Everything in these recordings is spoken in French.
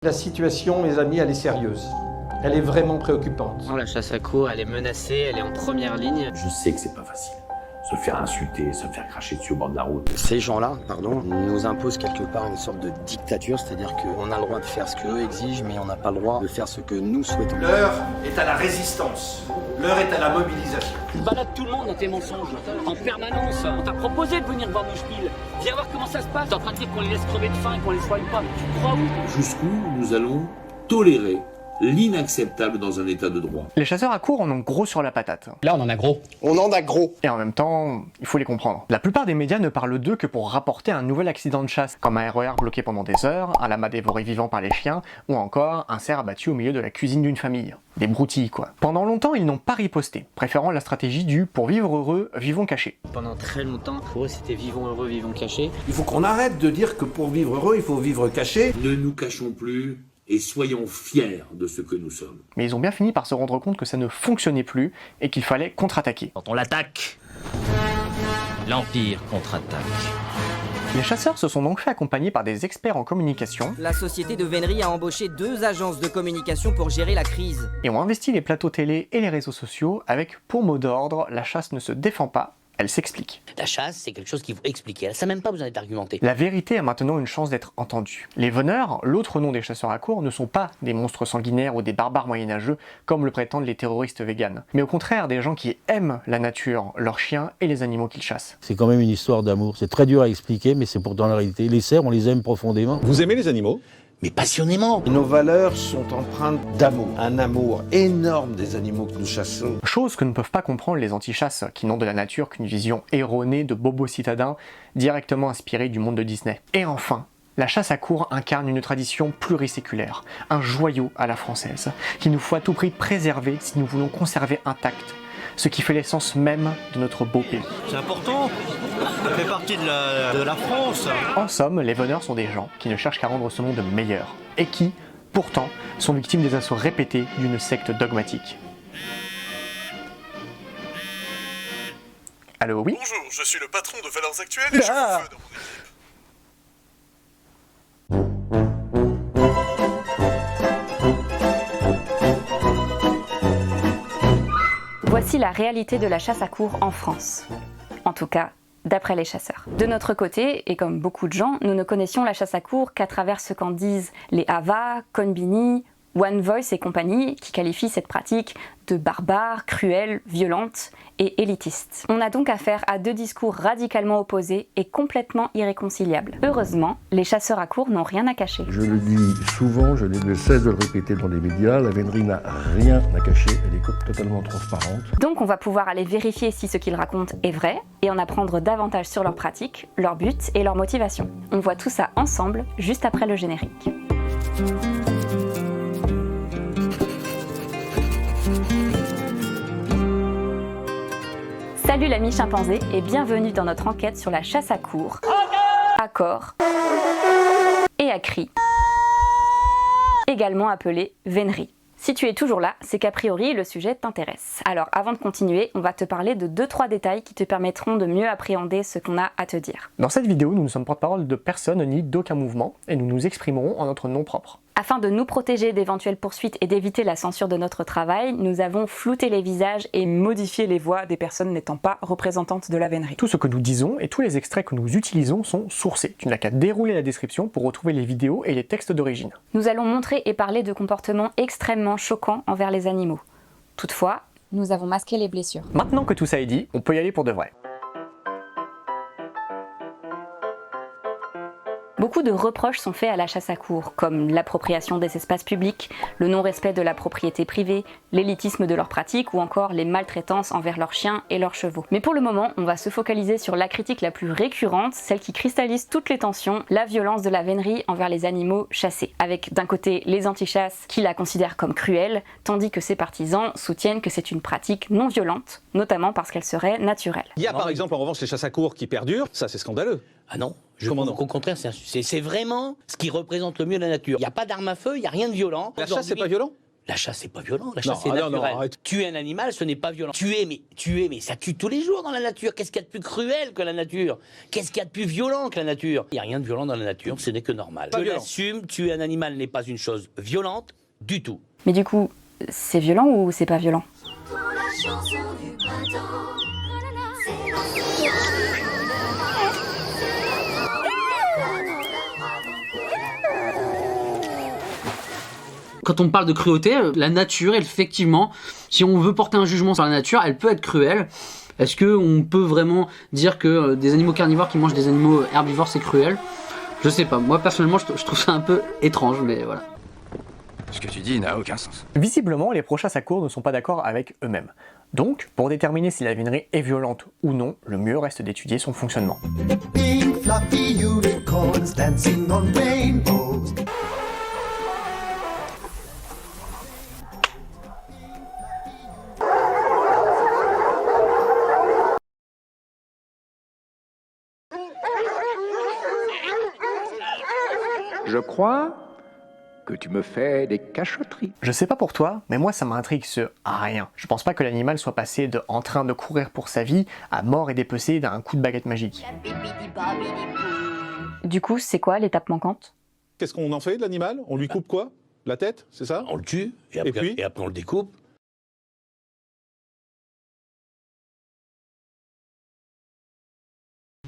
La situation, mes amis, elle est sérieuse. Elle est vraiment préoccupante. La chasse à courre, elle est menacée, elle est en première ligne. Je sais que c'est pas facile. Se faire insulter, se faire cracher dessus au bord de la route. Ces gens-là, nous imposent quelque part une sorte de dictature, c'est-à-dire qu'on a le droit de faire ce qu'eux exigent, mais on n'a pas le droit de faire ce que nous souhaitons. L'heure est à la résistance. L'heure est à la mobilisation. Tu balades tout le monde dans tes mensonges, en permanence. On t'a proposé de venir voir nos spiels. Viens voir comment ça se passe. T'es en train de dire qu'on les laisse crever de faim et qu'on les soigne pas. Tu crois où? Jusqu'où nous allons tolérer l'inacceptable dans un état de droit. Les chasseurs à courre en ont gros sur la patate. Là, on en a gros. On en a gros. Et en même temps, il faut les comprendre. La plupart des médias ne parlent d'eux que pour rapporter un nouvel accident de chasse, comme un RER bloqué pendant des heures, un lama dévoré vivant par les chiens, ou encore un cerf abattu au milieu de la cuisine d'une famille. Des broutilles, quoi. Pendant longtemps, ils n'ont pas riposté, préférant la stratégie du « pour vivre heureux, vivons cachés ». Pendant très longtemps, pour eux, c'était vivons heureux, vivons cachés. Il faut qu'on arrête de dire que pour vivre heureux, il faut vivre caché. Ne nous cachons plus et soyons fiers de ce que nous sommes. Mais ils ont bien fini par se rendre compte que ça ne fonctionnait plus et qu'il fallait contre-attaquer. Quand on l'attaque, l'Empire contre-attaque. Les chasseurs se sont donc fait accompagner par des experts en communication. La société de vénerie a embauché 2 agences de communication pour gérer la crise. Et ont investi les plateaux télé et les réseaux sociaux avec pour mot d'ordre « la chasse ne se défend pas, elle s'explique ». La chasse, c'est quelque chose qu'il faut expliquer. Ça n'a même pas besoin d'être argumenté. La vérité a maintenant une chance d'être entendue. Les veneurs, l'autre nom des chasseurs à courre, ne sont pas des monstres sanguinaires ou des barbares moyenâgeux comme le prétendent les terroristes véganes, mais au contraire des gens qui aiment la nature, leurs chiens et les animaux qu'ils chassent. C'est quand même une histoire d'amour. C'est très dur à expliquer, mais c'est pourtant la réalité. Les cerfs, on les aime profondément. Vous aimez les animaux ? Mais passionnément. Nos valeurs sont empreintes d'amour. Un amour énorme des animaux que nous chassons. Chose que ne peuvent pas comprendre les anti-chasses, qui n'ont de la nature qu'une vision erronée de bobos citadins, directement inspirés du monde de Disney. Et enfin, la chasse à courre incarne une tradition pluriséculaire, un joyau à la française, qu'il nous faut à tout prix préserver si nous voulons conserver intact ce qui fait l'essence même de notre beau pays. C'est important, ça fait partie de la France. En somme, les veneurs sont des gens qui ne cherchent qu'à rendre ce monde meilleur, et qui, pourtant, sont victimes des assauts répétés d'une secte dogmatique. Allô, oui ? Bonjour, je suis le patron de Valeurs Actuelles et je vous veux dans mon équipe. Voici la réalité de la chasse à courre en France. En tout cas, d'après les chasseurs. De notre côté, et comme beaucoup de gens, nous ne connaissions la chasse à courre qu'à travers ce qu'en disent les Havas, Konbini, One Voice et compagnie, qui qualifient cette pratique de barbare, cruelle, violente et élitiste. On a donc affaire à 2 discours radicalement opposés et complètement irréconciliables. Heureusement, les chasseurs à courre n'ont rien à cacher. Je le dis souvent, je ne cesse de le répéter dans les médias, la vénerie n'a rien à cacher, elle est totalement transparente. Donc on va pouvoir aller vérifier si ce qu'ils racontent est vrai et en apprendre davantage sur leurs pratiques, leurs buts et leurs motivations. On voit tout ça ensemble, juste après le générique. Salut l'ami chimpanzé et bienvenue dans notre enquête sur la chasse à courre, à corps et à cri, également appelée vénerie. Si tu es toujours là, c'est qu'a priori le sujet t'intéresse. Alors avant de continuer, on va te parler de 2-3 détails qui te permettront de mieux appréhender ce qu'on a à te dire. Dans cette vidéo, nous ne sommes porte-parole de personne ni d'aucun mouvement et nous nous exprimerons en notre nom propre. Afin de nous protéger d'éventuelles poursuites et d'éviter la censure de notre travail, nous avons flouté les visages et modifié les voix des personnes n'étant pas représentantes de la vénerie. Tout ce que nous disons et tous les extraits que nous utilisons sont sourcés. Tu n'as qu'à dérouler la description pour retrouver les vidéos et les textes d'origine. Nous allons montrer et parler de comportements extrêmement choquants envers les animaux. Toutefois, nous avons masqué les blessures. Maintenant que tout ça est dit, on peut y aller pour de vrai. Beaucoup de reproches sont faits à la chasse à courre, comme l'appropriation des espaces publics, le non-respect de la propriété privée, l'élitisme de leurs pratiques ou encore les maltraitances envers leurs chiens et leurs chevaux. Mais pour le moment, on va se focaliser sur la critique la plus récurrente, celle qui cristallise toutes les tensions, la violence de la vénerie envers les animaux chassés. Avec d'un côté les anti-chasses qui la considèrent comme cruelle, tandis que ses partisans soutiennent que c'est une pratique non violente, notamment parce qu'elle serait naturelle. Il y a par exemple en revanche les chasses à courre qui perdurent, ça c'est scandaleux. Ah non, au contraire, c'est vraiment ce qui représente le mieux la nature. Il n'y a pas d'arme à feu, il n'y a rien de violent. La chasse, c'est pas violent ? La chasse, c'est pas violent. La chasse, c'est naturel. Tuer un animal, ce n'est pas violent. Tuer, mais ça tue tous les jours dans la nature. Qu'est-ce qu'il y a de plus cruel que la nature? Qu'est-ce qu'il y a de plus violent que la nature? Il n'y a rien de violent dans la nature, ce n'est que normal. Je l'assume, tuer un animal n'est pas une chose violente du tout. Mais du coup, c'est violent ou c'est pas violent? Quand on parle de cruauté, la nature, effectivement, si on veut porter un jugement sur la nature, elle peut être cruelle. Est-ce qu'on peut vraiment dire que des animaux carnivores qui mangent des animaux herbivores, c'est cruel? Je sais pas. Moi, personnellement, je trouve ça un peu étrange, mais voilà. Ce que tu dis n'a aucun sens. Visiblement, les pro-chasses à courre ne sont pas d'accord avec eux-mêmes. Donc, pour déterminer si la vénerie est violente ou non, le mieux reste d'étudier son fonctionnement. Pink fluffy unicorns dancing on rainbows. Je crois que tu me fais des cachotteries. Je sais pas pour toi, mais moi ça m'intrigue ce rien. Je pense pas que l'animal soit passé de en train de courir pour sa vie à mort et dépecé d'un coup de baguette magique. Du coup, c'est quoi l'étape manquante? Qu'est-ce qu'on en fait de l'animal? On lui coupe quoi? La tête, c'est ça? On le tue, et après on le découpe.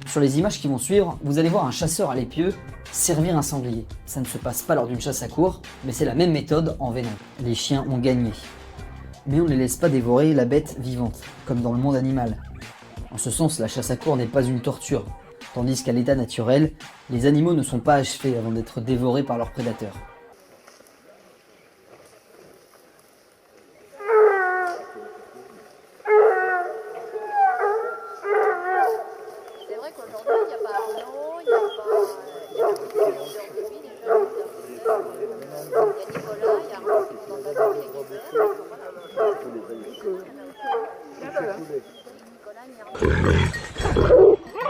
Sur les images qui vont suivre, vous allez voir un chasseur à l'épieu servir un sanglier. Ça ne se passe pas lors d'une chasse à courre, mais c'est la même méthode en venin. Les chiens ont gagné. Mais on ne les laisse pas dévorer la bête vivante, comme dans le monde animal. En ce sens, la chasse à courre n'est pas une torture, tandis qu'à l'état naturel, les animaux ne sont pas achevés avant d'être dévorés par leurs prédateurs.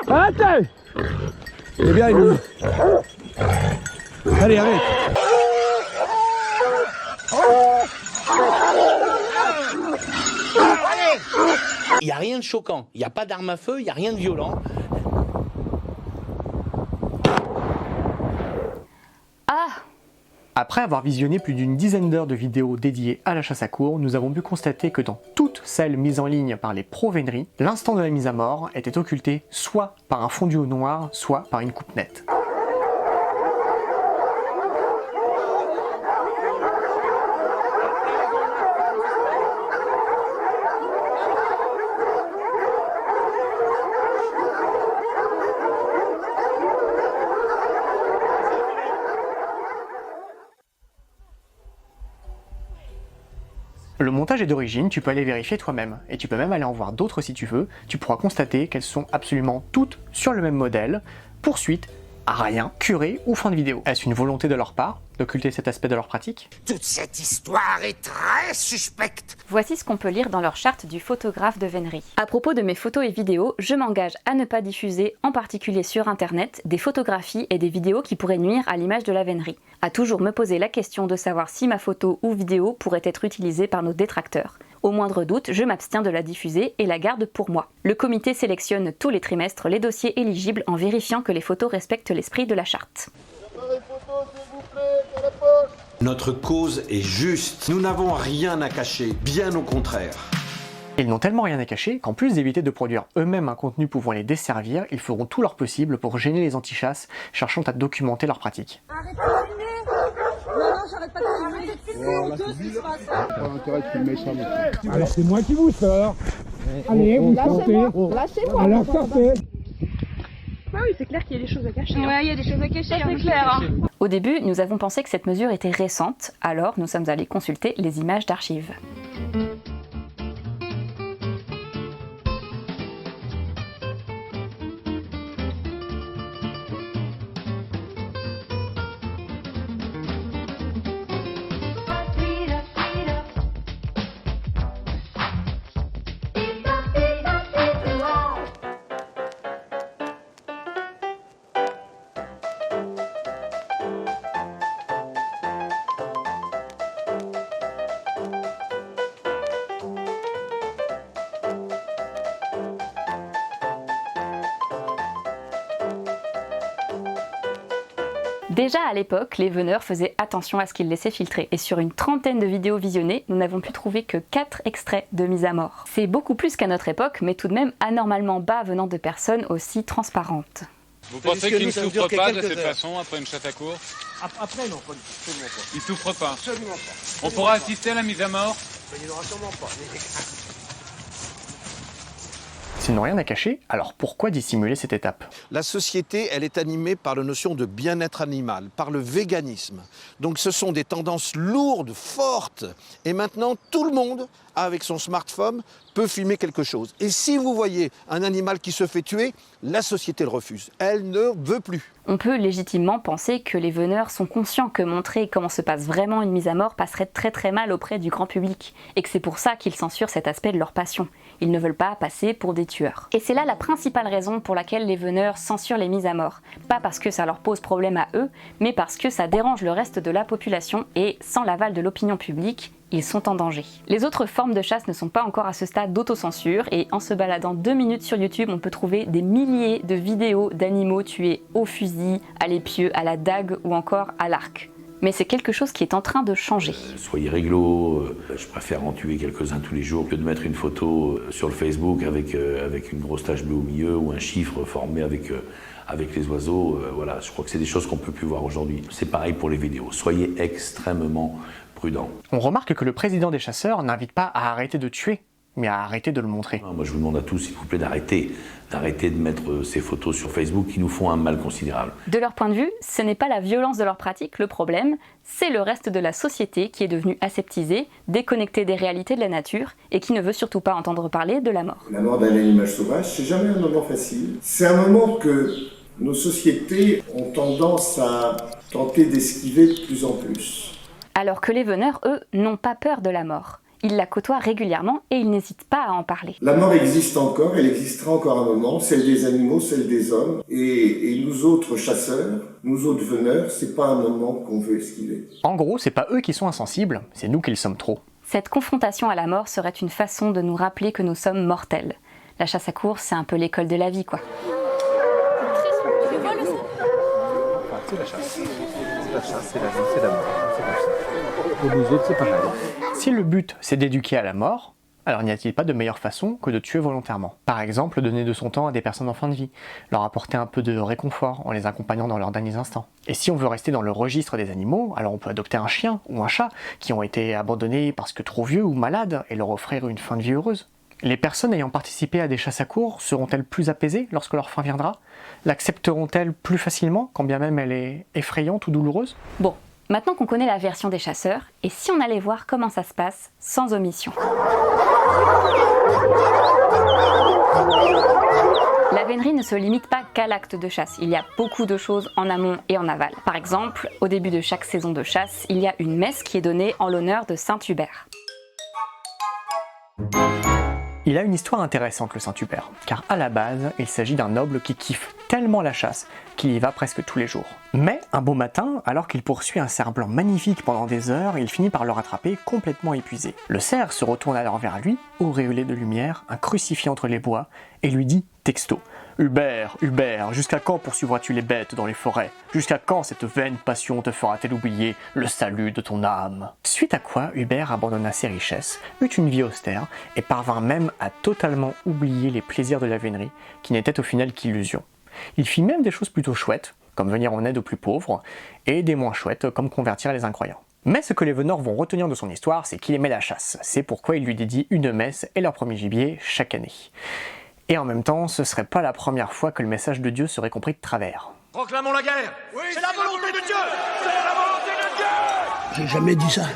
Arrêtez! Eh bien, il est où? Allez, arrête! Il n'y a rien de choquant, il n'y a pas d'arme à feu, il n'y a rien de violent. Après avoir visionné plus d'une dizaine d'heures de vidéos dédiées à la chasse à courre, nous avons pu constater que dans toutes celles mises en ligne par les pro-véneries, l'instant de la mise à mort était occulté soit par un fondu au noir, soit par une coupe nette. Le montage est d'origine, tu peux aller vérifier toi-même, et tu peux même aller en voir d'autres si tu veux, tu pourras constater qu'elles sont absolument toutes sur le même modèle, poursuite, à rien, curé ou fin de vidéo. Est-ce une volonté de leur part d'occulter cet aspect de leur pratique? Toute cette histoire est très suspecte. Voici ce qu'on peut lire dans leur charte du photographe de vénerie. À propos de mes photos et vidéos, je m'engage à ne pas diffuser, en particulier sur internet, des photographies et des vidéos qui pourraient nuire à l'image de la vénerie. À toujours me poser la question de savoir si ma photo ou vidéo pourrait être utilisée par nos détracteurs. Au moindre doute, je m'abstiens de la diffuser et la garde pour moi. Le comité sélectionne tous les trimestres les dossiers éligibles en vérifiant que les photos respectent l'esprit de la charte. Notre cause est juste. Nous n'avons rien à cacher, bien au contraire. Ils n'ont tellement rien à cacher qu'en plus d'éviter de produire eux-mêmes un contenu pouvant les desservir, ils feront tout leur possible pour gêner les antichasses, cherchant à documenter leurs pratiques. Arrête de filmer! Non, non, j'arrête pas de filmer! Qu'est-ce qui se passe? Pas l'intérêt de filmer ça, monsieur. Alors c'est moi qui vous sors! Allez, vous sortez! Lâchez-moi! Alors sortez! Ah oui, c'est clair qu'il y a des choses à cacher. Ouais, il y a des choses à cacher, c'est clair. Au début, nous avons pensé que cette mesure était récente, alors nous sommes allés consulter les images d'archives. Déjà à l'époque, les veneurs faisaient attention à ce qu'ils laissaient filtrer, et sur une trentaine de vidéos visionnées, nous n'avons pu trouver que 4 extraits de mise à mort. C'est beaucoup plus qu'à notre époque, mais tout de même anormalement bas venant de personnes aussi transparentes. Vous pensez qu'il ne souffre pas de cette façon après une chasse à courre? Après, non, absolument pas. Il souffre pas? Absolument pas. On pourra assister à la mise à mort? Il n'y en aura sûrement pas. S'ils n'ont rien à cacher, alors pourquoi dissimuler cette étape? La société, elle est animée par la notion de bien-être animal, par le véganisme. Donc ce sont des tendances lourdes, fortes. Et maintenant, tout le monde, avec son smartphone, peut filmer quelque chose. Et si vous voyez un animal qui se fait tuer, la société le refuse. Elle ne veut plus. On peut légitimement penser que les veneurs sont conscients que montrer comment se passe vraiment une mise à mort passerait très mal auprès du grand public, et que c'est pour ça qu'ils censurent cet aspect de leur passion. Ils ne veulent pas passer pour des tueurs. Et c'est là la principale raison pour laquelle les veneurs censurent les mises à mort. Pas parce que ça leur pose problème à eux, mais parce que ça dérange le reste de la population et, sans l'aval de l'opinion publique, ils sont en danger. Les autres formes de chasse ne sont pas encore à ce stade d'autocensure et en se baladant 2 minutes sur YouTube, on peut trouver des milliers de vidéos d'animaux tués au fusil, à l'épieu, à la dague ou encore à l'arc. Mais c'est quelque chose qui est en train de changer. Soyez réglo, je préfère en tuer quelques-uns tous les jours que de mettre une photo sur le Facebook avec une grosse tache bleue au milieu ou un chiffre formé avec les oiseaux. Voilà, je crois que c'est des choses qu'on ne peut plus voir aujourd'hui. C'est pareil pour les vidéos. Soyez extrêmement prudents. On remarque que le président des chasseurs n'invite pas à arrêter de tuer, mais à arrêter de le montrer. Moi, je vous demande à tous, s'il vous plaît, d'arrêter de mettre ces photos sur Facebook qui nous font un mal considérable. De leur point de vue, ce n'est pas la violence de leur pratique le problème, c'est le reste de la société qui est devenu aseptisé, déconnecté des réalités de la nature et qui ne veut surtout pas entendre parler de la mort. La mort d'un animal sauvage, c'est jamais un moment facile. C'est un moment que nos sociétés ont tendance à tenter d'esquiver de plus en plus. Alors que les veneurs, eux, n'ont pas peur de la mort. Ils la côtoient régulièrement et ils n'hésitent pas à en parler. La mort existe encore, elle existera encore un moment, celle des animaux, celle des hommes. Et nous autres chasseurs, nous autres veneurs, c'est pas un moment qu'on veut esquiver. En gros, c'est pas eux qui sont insensibles, c'est nous qui le sommes trop. Cette confrontation à la mort serait une façon de nous rappeler que nous sommes mortels. La chasse à courre, c'est un peu l'école de la vie, quoi. C'est la chasse. C'est la chasse, c'est la vie, c'est la mort. C'est comme ça. Pour nous autres, c'est pareil. Si le but c'est d'éduquer à la mort, alors n'y a-t-il pas de meilleure façon que de tuer volontairement? Par exemple, donner de son temps à des personnes en fin de vie, leur apporter un peu de réconfort en les accompagnant dans leurs derniers instants. Et si on veut rester dans le registre des animaux, alors on peut adopter un chien ou un chat qui ont été abandonnés parce que trop vieux ou malades et leur offrir une fin de vie heureuse. Les personnes ayant participé à des chasses à courre seront-elles plus apaisées lorsque leur fin viendra? L'accepteront-elles plus facilement, quand bien même elle est effrayante ou douloureuse? Bon, maintenant qu'on connaît la version des chasseurs, et si on allait voir comment ça se passe sans omission? La vénerie ne se limite pas qu'à l'acte de chasse, il y a beaucoup de choses en amont et en aval. Par exemple, au début de chaque saison de chasse, il y a une messe qui est donnée en l'honneur de Saint Hubert. Il a une histoire intéressante, le Saint-Hubert, car à la base, il s'agit d'un noble qui kiffe tellement la chasse qu'il y va presque tous les jours. Mais un beau matin, alors qu'il poursuit un cerf blanc magnifique pendant des heures, il finit par le rattraper complètement épuisé. Le cerf se retourne alors vers lui, auréolé de lumière, un crucifix entre les bois, et lui dit texto: « Hubert, Hubert, jusqu'à quand poursuivras-tu les bêtes dans les forêts? Jusqu'à quand cette vaine passion te fera-t-elle oublier le salut de ton âme ?» Suite à quoi, Hubert abandonna ses richesses, eut une vie austère, et parvint même à totalement oublier les plaisirs de la vénerie, qui n'étaient au final qu'illusions. Il fit même des choses plutôt chouettes, comme venir en aide aux plus pauvres, et des moins chouettes, comme convertir les incroyants. Mais ce que les veneurs vont retenir de son histoire, c'est qu'il aimait la chasse. C'est pourquoi il lui dédie une messe et leur premier gibier chaque année. Et en même temps, ce serait pas la première fois que le message de Dieu serait compris de travers. Proclamons la guerre. Oui, c'est la volonté de Dieu. C'est la volonté de Dieu. J'ai jamais dit ça.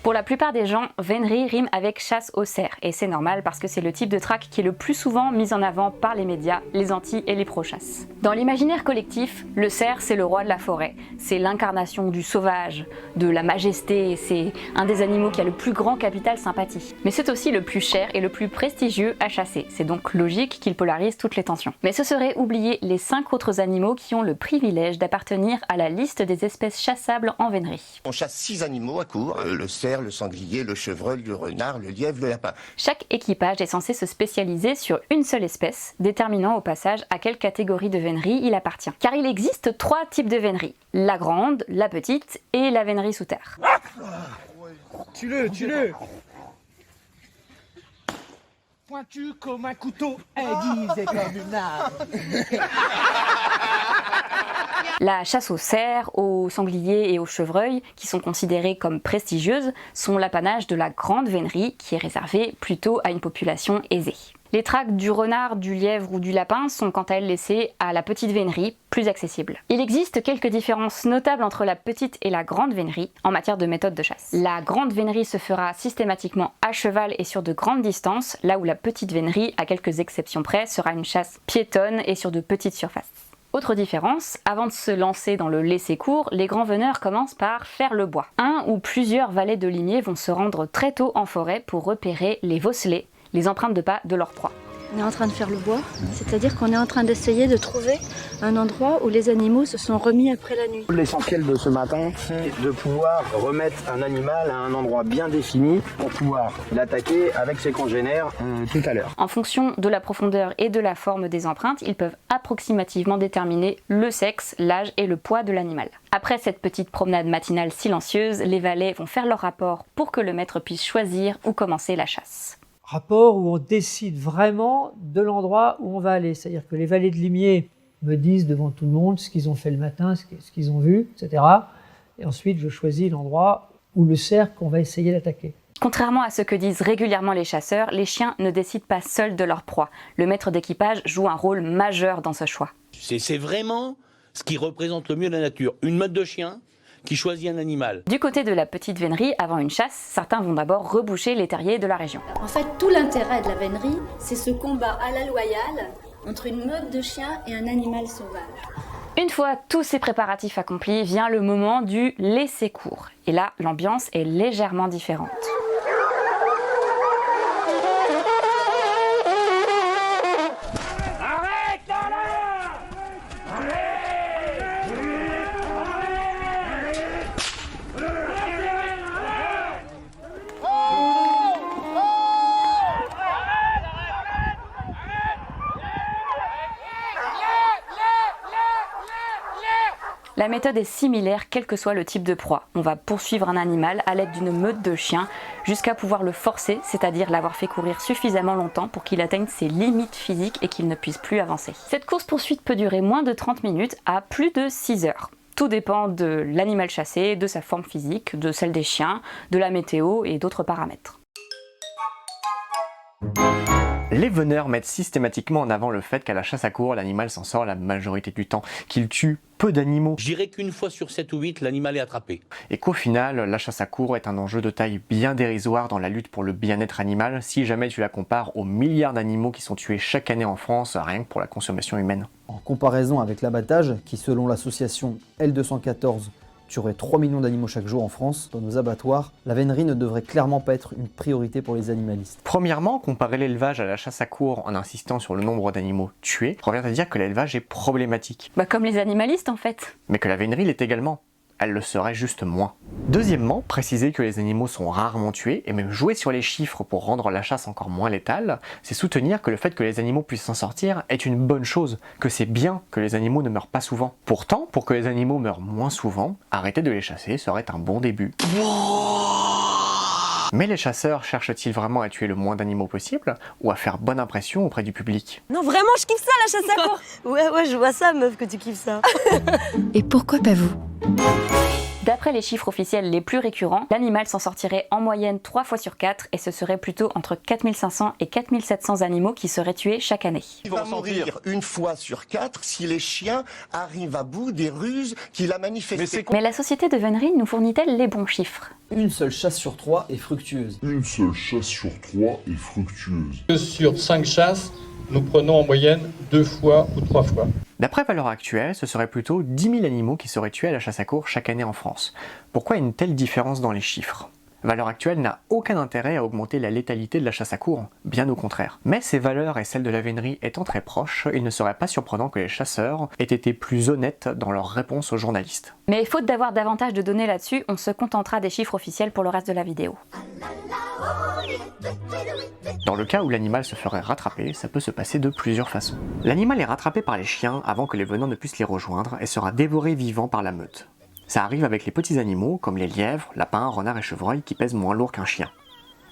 Pour la plupart des gens, vénerie rime avec chasse au cerf, et c'est normal parce que c'est le type de traque qui est le plus souvent mis en avant par les médias, les anti et les pro-chasse. Dans l'imaginaire collectif, le cerf c'est le roi de la forêt, c'est l'incarnation du sauvage, de la majesté, c'est un des animaux qui a le plus grand capital sympathie. Mais c'est aussi le plus cher et le plus prestigieux à chasser, c'est donc logique qu'il polarise toutes les tensions. Mais ce serait oublier les 5 autres animaux qui ont le privilège d'appartenir à la liste des espèces chassables en vénerie. On chasse 6 animaux à courre, le cerf, le le sanglier, le chevreuil, le renard, le lièvre, le lapin. Chaque équipage est censé se spécialiser sur une seule espèce, déterminant au passage à quelle catégorie de vénerie il appartient. Car il existe 3 types de véneries, la grande, la petite et la vénerie sous terre. Tue-le, tue-le. Pointu comme un couteau, aiguisé comme une arme. La chasse aux cerfs, aux sangliers et aux chevreuils, qui sont considérées comme prestigieuses, sont l'apanage de la grande vénerie, qui est réservée plutôt à une population aisée. Les traques du renard, du lièvre ou du lapin sont quant à elles laissées à la petite vénerie, plus accessible. Il existe quelques différences notables entre la petite et la grande vénerie en matière de méthode de chasse. La grande vénerie se fera systématiquement à cheval et sur de grandes distances, là où la petite vénerie, à quelques exceptions près, sera une chasse piétonne et sur de petites surfaces. Autre différence, avant de se lancer dans le laisser-court, les grands veneurs commencent par faire le bois. Un ou plusieurs valets de limiers vont se rendre très tôt en forêt pour repérer les vosselets, les empreintes de pas de leur proie. On est en train de faire le bois, c'est-à-dire qu'on est en train d'essayer de trouver un endroit où les animaux se sont remis après la nuit. L'essentiel de ce matin, c'est de pouvoir remettre un animal à un endroit bien défini pour pouvoir l'attaquer avec ses congénères tout à l'heure. En fonction de la profondeur et de la forme des empreintes, ils peuvent approximativement déterminer le sexe, l'âge et le poids de l'animal. Après cette petite promenade matinale silencieuse, les valets vont faire leur rapport pour que le maître puisse choisir où commencer la chasse. Rapport où on décide vraiment de l'endroit où on va aller. C'est-à-dire que les valets de limier me disent devant tout le monde ce qu'ils ont fait le matin, ce qu'ils ont vu, etc. Et ensuite, je choisis l'endroit ou le cerf qu'on va essayer d'attaquer. Contrairement à ce que disent régulièrement les chasseurs, les chiens ne décident pas seuls de leur proie. Le maître d'équipage joue un rôle majeur dans ce choix. C'est vraiment ce qui représente le mieux la nature. Une meute de chiens qui choisit un animal. Du côté de la petite vénerie, avant une chasse, certains vont d'abord reboucher les terriers de la région. En fait, tout l'intérêt de la vénerie, c'est ce combat à la loyale entre une meute de chiens et un animal sauvage. Une fois tous ces préparatifs accomplis, vient le moment du laisser-court. Et là, l'ambiance est légèrement différente. La méthode est similaire quel que soit le type de proie. On va poursuivre un animal à l'aide d'une meute de chiens jusqu'à pouvoir le forcer, c'est-à-dire l'avoir fait courir suffisamment longtemps pour qu'il atteigne ses limites physiques et qu'il ne puisse plus avancer. Cette course-poursuite peut durer moins de 30 minutes à plus de 6 heures. Tout dépend de l'animal chassé, de sa forme physique, de celle des chiens, de la météo et d'autres paramètres. Les veneurs mettent systématiquement en avant le fait qu'à la chasse à courre, l'animal s'en sort la majorité du temps, qu'il tue peu d'animaux. Je dirais qu'une fois sur 7 ou 8, l'animal est attrapé. Et qu'au final, la chasse à courre est un enjeu de taille bien dérisoire dans la lutte pour le bien-être animal, si jamais tu la compares aux milliards d'animaux qui sont tués chaque année en France, rien que pour la consommation humaine. En comparaison avec l'abattage, qui selon l'association L214 tuerait 3 millions d'animaux chaque jour en France, dans nos abattoirs, la vénerie ne devrait clairement pas être une priorité pour les animalistes. Premièrement, comparer l'élevage à la chasse à courre en insistant sur le nombre d'animaux tués revient à dire que l'élevage est problématique. Comme les animalistes en fait. Mais que la vénerie l'est également. Elle le serait juste moins. Deuxièmement, préciser que les animaux sont rarement tués, et même jouer sur les chiffres pour rendre la chasse encore moins létale, c'est soutenir que le fait que les animaux puissent s'en sortir est une bonne chose, que c'est bien que les animaux ne meurent pas souvent. Pourtant, pour que les animaux meurent moins souvent, arrêter de les chasser serait un bon début. Mais les chasseurs cherchent-ils vraiment à tuer le moins d'animaux possible, ou à faire bonne impression auprès du public? Non, vraiment, je kiffe ça, la chasse à courre. Ouais, je vois ça, meuf, que tu kiffes ça. Et pourquoi pas vous? D'après les chiffres officiels les plus récurrents, l'animal s'en sortirait en moyenne 3 fois sur 4 et ce serait plutôt entre 4500 et 4700 animaux qui seraient tués chaque année. Il va mourir une fois sur 4 si les chiens arrivent à bout des ruses qu'il a manifestées. Mais la société de vénerie nous fournit-elle les bons chiffres? Une seule chasse sur 3 est fructueuse. Une seule chasse sur 3 est fructueuse. Sur 5 chasses, nous prenons en moyenne 2 fois ou 3 fois. D'après valeur actuelle, ce serait plutôt 10 000 animaux qui seraient tués à la chasse à courre chaque année en France. Pourquoi une telle différence dans les chiffres? valeur actuelle n'a aucun intérêt à augmenter la létalité de la chasse à courre, bien au contraire. Mais ces valeurs et celles de la vénerie étant très proches, il ne serait pas surprenant que les chasseurs aient été plus honnêtes dans leur réponse aux journalistes. Mais faute d'avoir davantage de données là-dessus, on se contentera des chiffres officiels pour le reste de la vidéo. Dans le cas où l'animal se ferait rattraper, ça peut se passer de plusieurs façons. L'animal est rattrapé par les chiens avant que les venants ne puissent les rejoindre et sera dévoré vivant par la meute. Ça arrive avec les petits animaux comme les lièvres, lapins, renards et chevreuils qui pèsent moins lourd qu'un chien.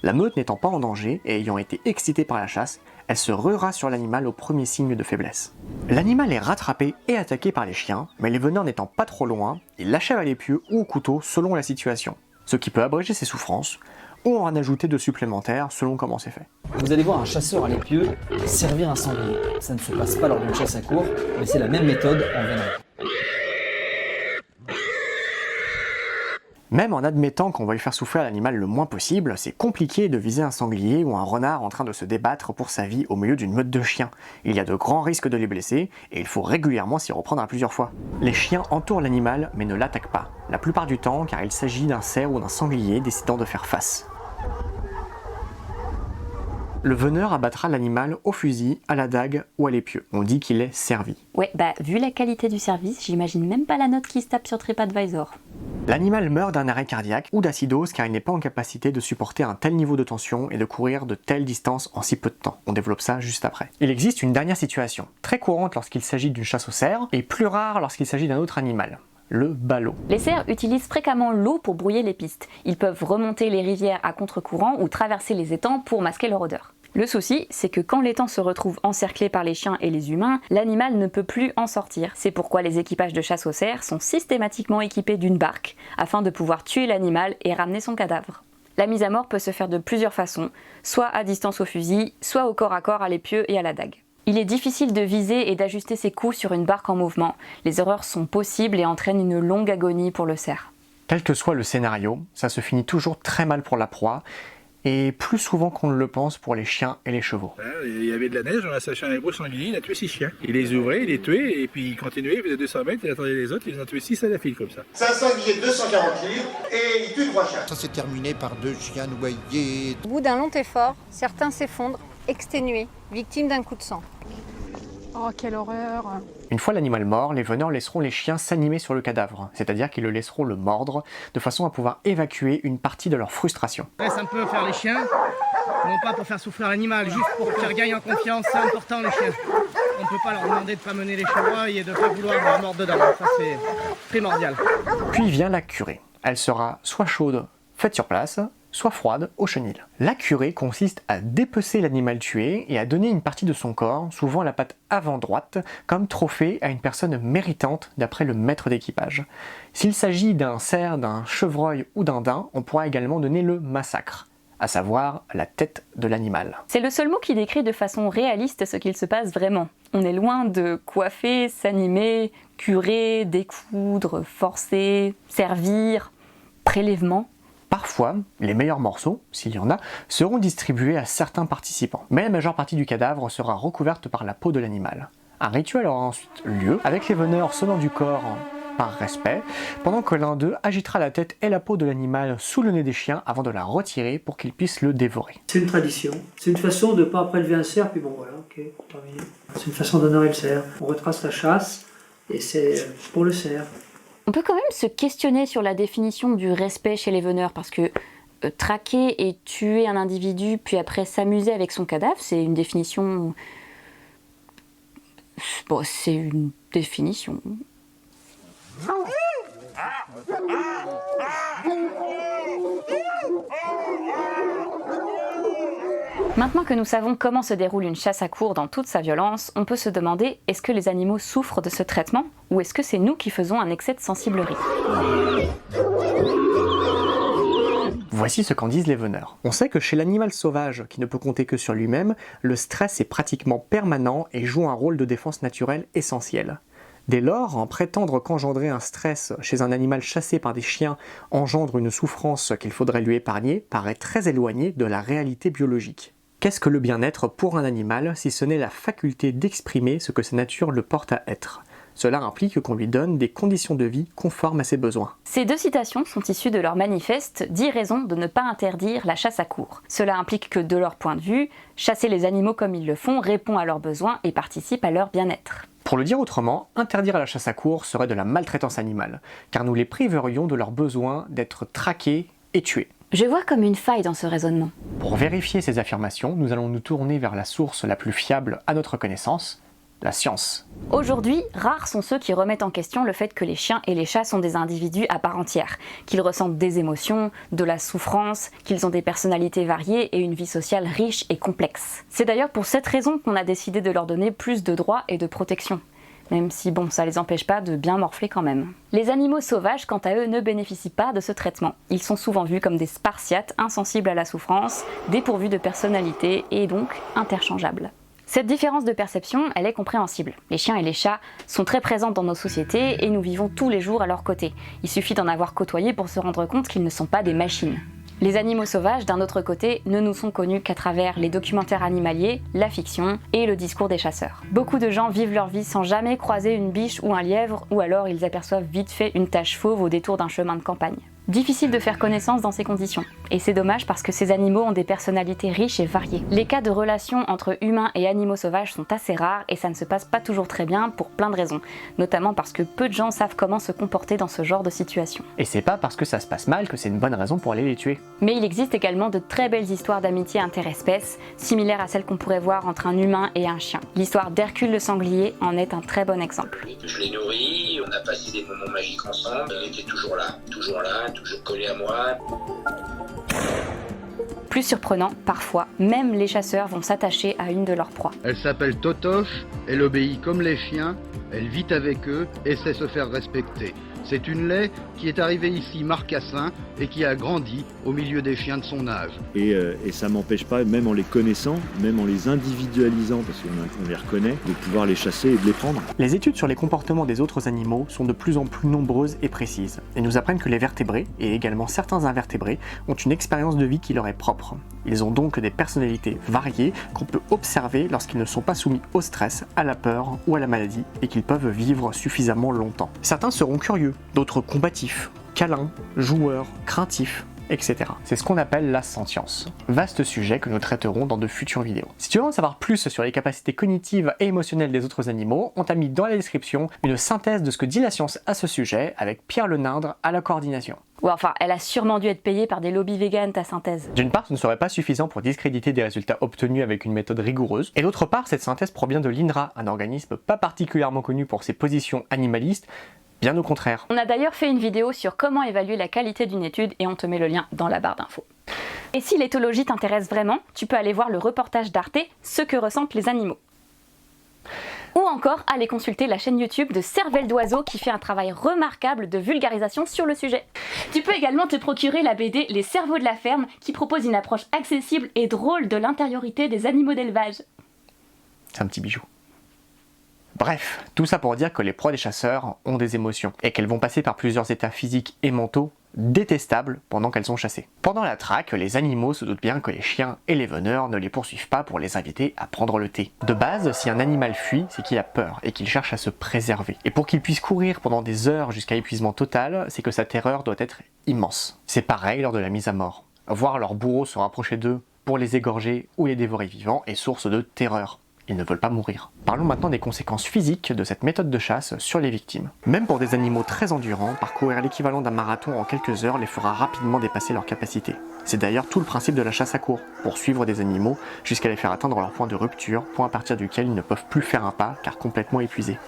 La meute n'étant pas en danger et ayant été excitée par la chasse, elle se ruera sur l'animal au premier signe de faiblesse. L'animal est rattrapé et attaqué par les chiens, mais les veneurs n'étant pas trop loin, ils l'achèvent à l'épieu ou au couteau selon la situation, ce qui peut abréger ses souffrances, ou en ajouter de supplémentaires selon comment c'est fait. Vous allez voir un chasseur à l'épieu servir un sanglier. Ça ne se passe pas lors d'une chasse à courre, mais c'est la même méthode en vénerie. Même en admettant qu'on va lui faire souffrir l'animal le moins possible, c'est compliqué de viser un sanglier ou un renard en train de se débattre pour sa vie au milieu d'une meute de chiens. Il y a de grands risques de les blesser et il faut régulièrement s'y reprendre à plusieurs fois. Les chiens entourent l'animal mais ne l'attaquent pas, la plupart du temps car il s'agit d'un cerf ou d'un sanglier décidant de faire face. Le veneur abattra l'animal au fusil, à la dague ou à l'épieu. On dit qu'il est servi. Ouais, bah vu la qualité du service, j'imagine même pas la note qui se tape sur TripAdvisor. L'animal meurt d'un arrêt cardiaque ou d'acidose car il n'est pas en capacité de supporter un tel niveau de tension et de courir de telles distances en si peu de temps. On développe ça juste après. Il existe une dernière situation, très courante lorsqu'il s'agit d'une chasse au cerf et plus rare lorsqu'il s'agit d'un autre animal. Le ballot. Les cerfs utilisent fréquemment l'eau pour brouiller les pistes. Ils peuvent remonter les rivières à contre-courant ou traverser les étangs pour masquer leur odeur. Le souci, c'est que quand l'étang se retrouve encerclé par les chiens et les humains, l'animal ne peut plus en sortir. C'est pourquoi les équipages de chasse aux cerfs sont systématiquement équipés d'une barque, afin de pouvoir tuer l'animal et ramener son cadavre. La mise à mort peut se faire de plusieurs façons, soit à distance au fusil, soit au corps à corps à l'épieu et à la dague. Il est difficile de viser et d'ajuster ses coups sur une barque en mouvement. Les erreurs sont possibles et entraînent une longue agonie pour le cerf. Quel que soit le scénario, ça se finit toujours très mal pour la proie, et plus souvent qu'on ne le pense pour les chiens et les chevaux. Il y avait de la neige, on a saché un gros sanglier, il a tué 6 chiens. Il les ouvrait, il les tuait, et puis il continuait, il faisait 200 mètres, il attendait les autres, il en a tué 6 à la file comme ça. C'est un sanglier de 240 livres et il tue 3 chiens. Ça s'est terminé par 2 chiens noyés. Au bout d'un long effort, certains s'effondrent, exténués, victimes d'un coup de sang. Oh, quelle horreur! Une fois l'animal mort, les veneurs laisseront les chiens s'animer sur le cadavre, c'est-à-dire qu'ils le laisseront le mordre, de façon à pouvoir évacuer une partie de leur frustration. Ça peut faire les chiens, non pas pour faire souffrir l'animal, juste pour qu'ils regagnent en confiance, c'est important les chiens. On ne peut pas leur demander de ne pas mener les chevreuils et de ne pas vouloir leur mordre dedans, ça c'est primordial. Puis vient la curée. Elle sera soit chaude, faite sur place, soit froide au chenil. La curée consiste à dépecer l'animal tué et à donner une partie de son corps, souvent la patte avant droite, comme trophée à une personne méritante d'après le maître d'équipage. S'il s'agit d'un cerf, d'un chevreuil ou d'un daim, on pourra également donner le massacre, à savoir la tête de l'animal. C'est le seul mot qui décrit de façon réaliste ce qu'il se passe vraiment. On est loin de coiffer, s'animer, curer, découdre, forcer, servir, prélèvement. Parfois, les meilleurs morceaux, s'il y en a, seront distribués à certains participants. Mais la majeure partie du cadavre sera recouverte par la peau de l'animal. Un rituel aura ensuite lieu, avec les veneurs sonnant du corps par respect, pendant que l'un d'eux agitera la tête et la peau de l'animal sous le nez des chiens avant de la retirer pour qu'ils puissent le dévorer. C'est une tradition, c'est une façon de ne pas prélever un cerf, puis bon voilà, ok, terminé. C'est une façon d'honorer le cerf. On retrace la chasse, et c'est pour le cerf. On peut quand même se questionner sur la définition du respect chez les veneurs, parce que traquer et tuer un individu, puis après s'amuser avec son cadavre, c'est une définition... Bon, c'est une définition. Maintenant que nous savons comment se déroule une chasse à courre dans toute sa violence, on peut se demander, est-ce que les animaux souffrent de ce traitement, ou est-ce que c'est nous qui faisons un excès de sensiblerie? Voici ce qu'en disent les veneurs. On sait que chez l'animal sauvage, qui ne peut compter que sur lui-même, le stress est pratiquement permanent et joue un rôle de défense naturelle essentiel. Dès lors, prétendre qu'engendrer un stress chez un animal chassé par des chiens engendre une souffrance qu'il faudrait lui épargner paraît très éloigné de la réalité biologique. Qu'est-ce que le bien-être pour un animal si ce n'est la faculté d'exprimer ce que sa nature le porte à être? Cela implique qu'on lui donne des conditions de vie conformes à ses besoins. Ces 2 citations sont issues de leur manifeste « 10 raisons de ne pas interdire la chasse à courre ». Cela implique que, de leur point de vue, chasser les animaux comme ils le font répond à leurs besoins et participe à leur bien-être. Pour le dire autrement, interdire la chasse à courre serait de la maltraitance animale, car nous les priverions de leur besoin d'être traqués et tués. Je vois comme une faille dans ce raisonnement. Pour vérifier ces affirmations, nous allons nous tourner vers la source la plus fiable à notre connaissance, la science. Aujourd'hui, rares sont ceux qui remettent en question le fait que les chiens et les chats sont des individus à part entière, qu'ils ressentent des émotions, de la souffrance, qu'ils ont des personnalités variées et une vie sociale riche et complexe. C'est d'ailleurs pour cette raison qu'on a décidé de leur donner plus de droits et de protection. Même si bon, ça les empêche pas de bien morfler quand même. Les animaux sauvages, quant à eux, ne bénéficient pas de ce traitement. Ils sont souvent vus comme des spartiates, insensibles à la souffrance, dépourvus de personnalité et donc interchangeables. Cette différence de perception, elle est compréhensible. Les chiens et les chats sont très présents dans nos sociétés et nous vivons tous les jours à leur côté. Il suffit d'en avoir côtoyé pour se rendre compte qu'ils ne sont pas des machines. Les animaux sauvages, d'un autre côté, ne nous sont connus qu'à travers les documentaires animaliers, la fiction et le discours des chasseurs. Beaucoup de gens vivent leur vie sans jamais croiser une biche ou un lièvre, ou alors ils aperçoivent vite fait une tache fauve au détour d'un chemin de campagne. Difficile de faire connaissance dans ces conditions. Et c'est dommage parce que ces animaux ont des personnalités riches et variées. Les cas de relations entre humains et animaux sauvages sont assez rares et ça ne se passe pas toujours très bien pour plein de raisons. Notamment parce que peu de gens savent comment se comporter dans ce genre de situation. Et c'est pas parce que ça se passe mal que c'est une bonne raison pour aller les tuer. Mais il existe également de très belles histoires d'amitié interespèces, similaires à celles qu'on pourrait voir entre un humain et un chien. L'histoire d'Hercule le sanglier en est un très bon exemple. Je l'ai nourri, on a passé des moments magiques ensemble, il était toujours là, toujours collé à moi. Plus surprenant, parfois, même les chasseurs vont s'attacher à une de leurs proies. Elle s'appelle Totoche, elle obéit comme les chiens, elle vit avec eux et sait se faire respecter. C'est une laie qui est arrivée ici marcassin et qui a grandi au milieu des chiens de son âge. Et ça m'empêche pas, même en les connaissant, même en les individualisant, parce qu'on les reconnaît, de pouvoir les chasser et de les prendre. Les études sur les comportements des autres animaux sont de plus en plus nombreuses et précises, et nous apprennent que les vertébrés, et également certains invertébrés, ont une expérience de vie qui leur est propre. Ils ont donc des personnalités variées qu'on peut observer lorsqu'ils ne sont pas soumis au stress, à la peur ou à la maladie, et qu'ils peuvent vivre suffisamment longtemps. Certains seront curieux, d'autres combatifs, câlins, joueurs, craintifs, etc. C'est ce qu'on appelle la sentience. Vaste sujet que nous traiterons dans de futures vidéos. Si tu veux en savoir plus sur les capacités cognitives et émotionnelles des autres animaux, on t'a mis dans la description une synthèse de ce que dit la science à ce sujet avec Pierre Lenindre à la coordination. Ouais, enfin, elle a sûrement dû être payée par des lobbies véganes, ta synthèse. D'une part, ce ne serait pas suffisant pour discréditer des résultats obtenus avec une méthode rigoureuse, et d'autre part, cette synthèse provient de l'INRA, un organisme pas particulièrement connu pour ses positions animalistes, bien au contraire. On a d'ailleurs fait une vidéo sur comment évaluer la qualité d'une étude et on te met le lien dans la barre d'infos. Et si l'éthologie t'intéresse vraiment, tu peux aller voir le reportage d'Arte « Ce que ressentent les animaux ». Ou encore aller consulter la chaîne YouTube de Cervelle d'Oiseau qui fait un travail remarquable de vulgarisation sur le sujet. Tu peux également te procurer la BD Les cerveaux de la ferme qui propose une approche accessible et drôle de l'intériorité des animaux d'élevage. C'est un petit bijou. Bref, tout ça pour dire que les proies des chasseurs ont des émotions et qu'elles vont passer par plusieurs états physiques et mentaux détestables pendant qu'elles sont chassées. Pendant la traque, les animaux se doutent bien que les chiens et les veneurs ne les poursuivent pas pour les inviter à prendre le thé. De base, si un animal fuit, c'est qu'il a peur et qu'il cherche à se préserver. Et pour qu'il puisse courir pendant des heures jusqu'à épuisement total, c'est que sa terreur doit être immense. C'est pareil lors de la mise à mort. Voir leur bourreau se rapprocher d'eux pour les égorger ou les dévorer vivants est source de terreur. Ils ne veulent pas mourir. Parlons maintenant des conséquences physiques de cette méthode de chasse sur les victimes. Même pour des animaux très endurants, parcourir l'équivalent d'un marathon en quelques heures les fera rapidement dépasser leurs capacités. C'est d'ailleurs tout le principe de la chasse à courre, pour suivre des animaux jusqu'à les faire atteindre leur point de rupture, point à partir duquel ils ne peuvent plus faire un pas car complètement épuisés.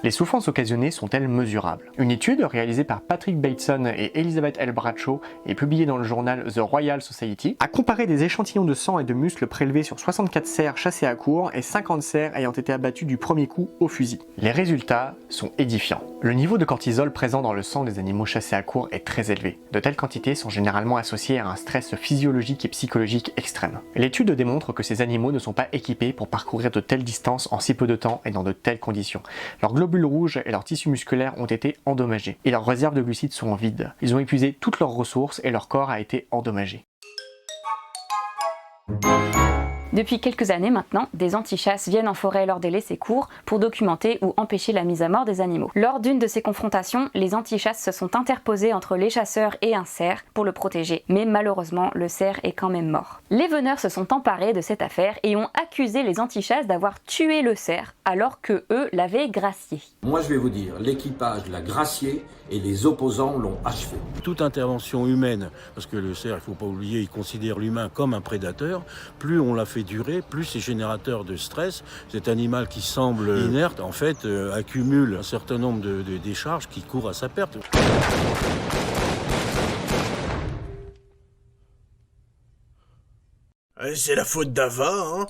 Les souffrances occasionnées sont-elles mesurables? Une étude réalisée par Patrick Bateson et Elizabeth L. Bradshaw et publiée dans le journal The Royal Society a comparé des échantillons de sang et de muscles prélevés sur 64 cerfs chassés à courre et 50 cerfs ayant été abattus du premier coup au fusil. Les résultats sont édifiants. Le niveau de cortisol présent dans le sang des animaux chassés à courre est très élevé. De telles quantités sont généralement associées à un stress physiologique et psychologique extrême. L'étude démontre que ces animaux ne sont pas équipés pour parcourir de telles distances en si peu de temps et dans de telles conditions. Leurs globules rouges et leurs tissus musculaires ont été endommagés, et leurs réserves de glucides sont vides. Ils ont épuisé toutes leurs ressources et leur corps a été endommagé. Depuis quelques années maintenant, des antichasses viennent en forêt lors des laissés-cours pour documenter ou empêcher la mise à mort des animaux. Lors d'une de ces confrontations, les antichasses se sont interposés entre les chasseurs et un cerf pour le protéger, mais malheureusement, le cerf est quand même mort. Les veneurs se sont emparés de cette affaire et ont accusé les antichasses d'avoir tué le cerf alors que eux l'avaient gracié. Moi je vais vous dire, l'équipage l'a gracié et les opposants l'ont achevé. Toute intervention humaine, parce que le cerf, il ne faut pas oublier, il considère l'humain comme un prédateur, plus on l'a fait durer, plus c'est générateur de stress. Cet animal qui semble inerte, en fait, accumule un certain nombre de décharges qui courent à sa perte. C'est la faute d'Ava, hein.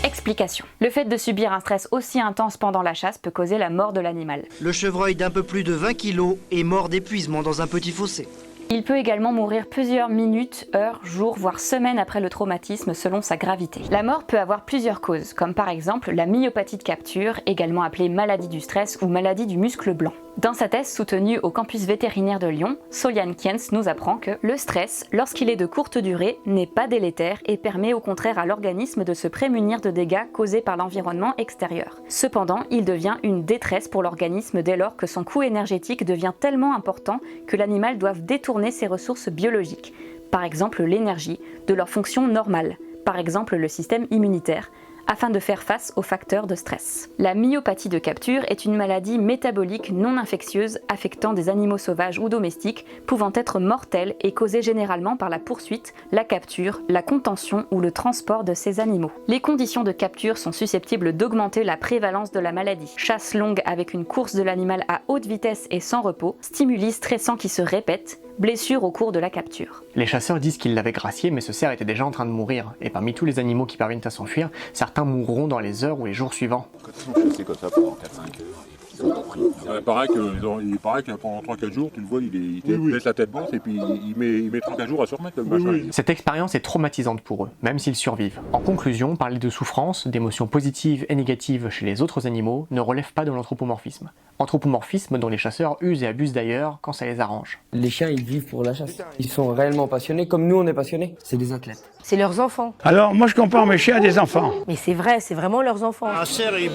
Explication. Le fait de subir un stress aussi intense pendant la chasse peut causer la mort de l'animal. Le chevreuil d'un peu plus de 20 kg est mort d'épuisement dans un petit fossé. Il peut également mourir plusieurs minutes, heures, jours, voire semaines après le traumatisme selon sa gravité. La mort peut avoir plusieurs causes, comme par exemple la myopathie de capture, également appelée maladie du stress ou maladie du muscle blanc. Dans sa thèse soutenue au campus vétérinaire de Lyon, Soliane Kienz nous apprend que le stress, lorsqu'il est de courte durée, n'est pas délétère et permet au contraire à l'organisme de se prémunir de dégâts causés par l'environnement extérieur. Cependant, il devient une détresse pour l'organisme dès lors que son coût énergétique devient tellement important que l'animal doit détourner ses ressources biologiques, par exemple l'énergie, de leur fonction normale, par exemple le système immunitaire, afin de faire face aux facteurs de stress. La myopathie de capture est une maladie métabolique non infectieuse affectant des animaux sauvages ou domestiques, pouvant être mortelle et causée généralement par la poursuite, la capture, la contention ou le transport de ces animaux. Les conditions de capture sont susceptibles d'augmenter la prévalence de la maladie. Chasse longue avec une course de l'animal à haute vitesse et sans repos, stimuli stressants qui se répètent, blessures au cours de la capture. Les chasseurs disent qu'ils l'avaient gracié, mais ce cerf était déjà en train de mourir, et parmi tous les animaux qui parviennent à s'enfuir, certains mourront dans les heures ou les jours suivants. Quand ils sont chassés comme ça pendant 4-5 heures, il paraît que pendant 3-4 jours, tu le vois, il laisse la tête basse et puis il met 3-4 jours à se remettre. Cette expérience est traumatisante pour eux, même s'ils survivent. En conclusion, parler de souffrance, d'émotions positives et négatives chez les autres animaux ne relève pas de l'anthropomorphisme. Anthropomorphisme dont les chasseurs usent et abusent d'ailleurs quand ça les arrange. Les chiens, ils vivent pour la chasse. Ils sont réellement passionnés, comme nous on est passionnés. C'est des athlètes. C'est leurs enfants. Alors, moi je compare mes chiens à des enfants. Mais c'est vrai, c'est vraiment leurs enfants. Un cerf, il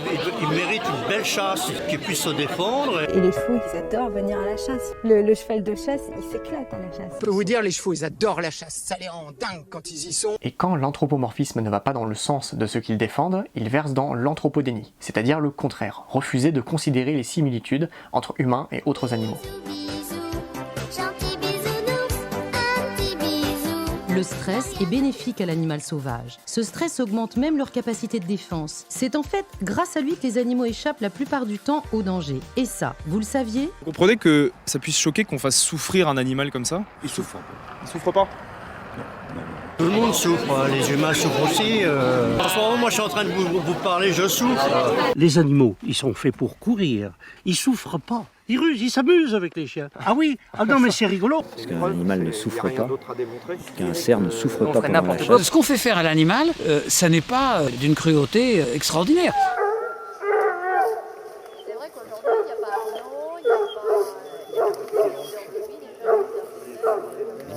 mérite une belle chasse, qu'il puisse se défendre. Et les chevaux, ils adorent venir à la chasse. Le cheval de chasse, il s'éclate à la chasse. Je peux vous dire, les chevaux, ils adorent la chasse. Ça les rend dingues quand ils y sont. Et quand l'anthropomorphisme ne va pas dans le sens de ce qu'ils défendent, ils versent dans l'anthropodénie, c'est-à-dire le contraire, refuser de considérer les similitudes entre humains et autres animaux. Le stress est bénéfique à l'animal sauvage. Ce stress augmente même leur capacité de défense. C'est en fait grâce à lui que les animaux échappent la plupart du temps au danger. Et ça, vous le saviez ? Vous comprenez que ça puisse choquer qu'on fasse souffrir un animal comme ça ? Il souffre. Il souffre pas ? Tout le monde souffre, les humains souffrent aussi. En ce moment, moi je suis en train de vous parler, je souffre. Les animaux, ils sont faits pour courir. Ils souffrent pas. Ils rusent, ils s'amusent avec les chiens. Ah oui, ah non mais c'est rigolo. Parce qu'un animal ne souffre pas, qu'un cerf ne souffre pas pendant la chasse. Ce qu'on fait faire à l'animal, ça n'est pas d'une cruauté extraordinaire. C'est vrai qu'aujourd'hui, il n'y a pas d'eau, il n'y a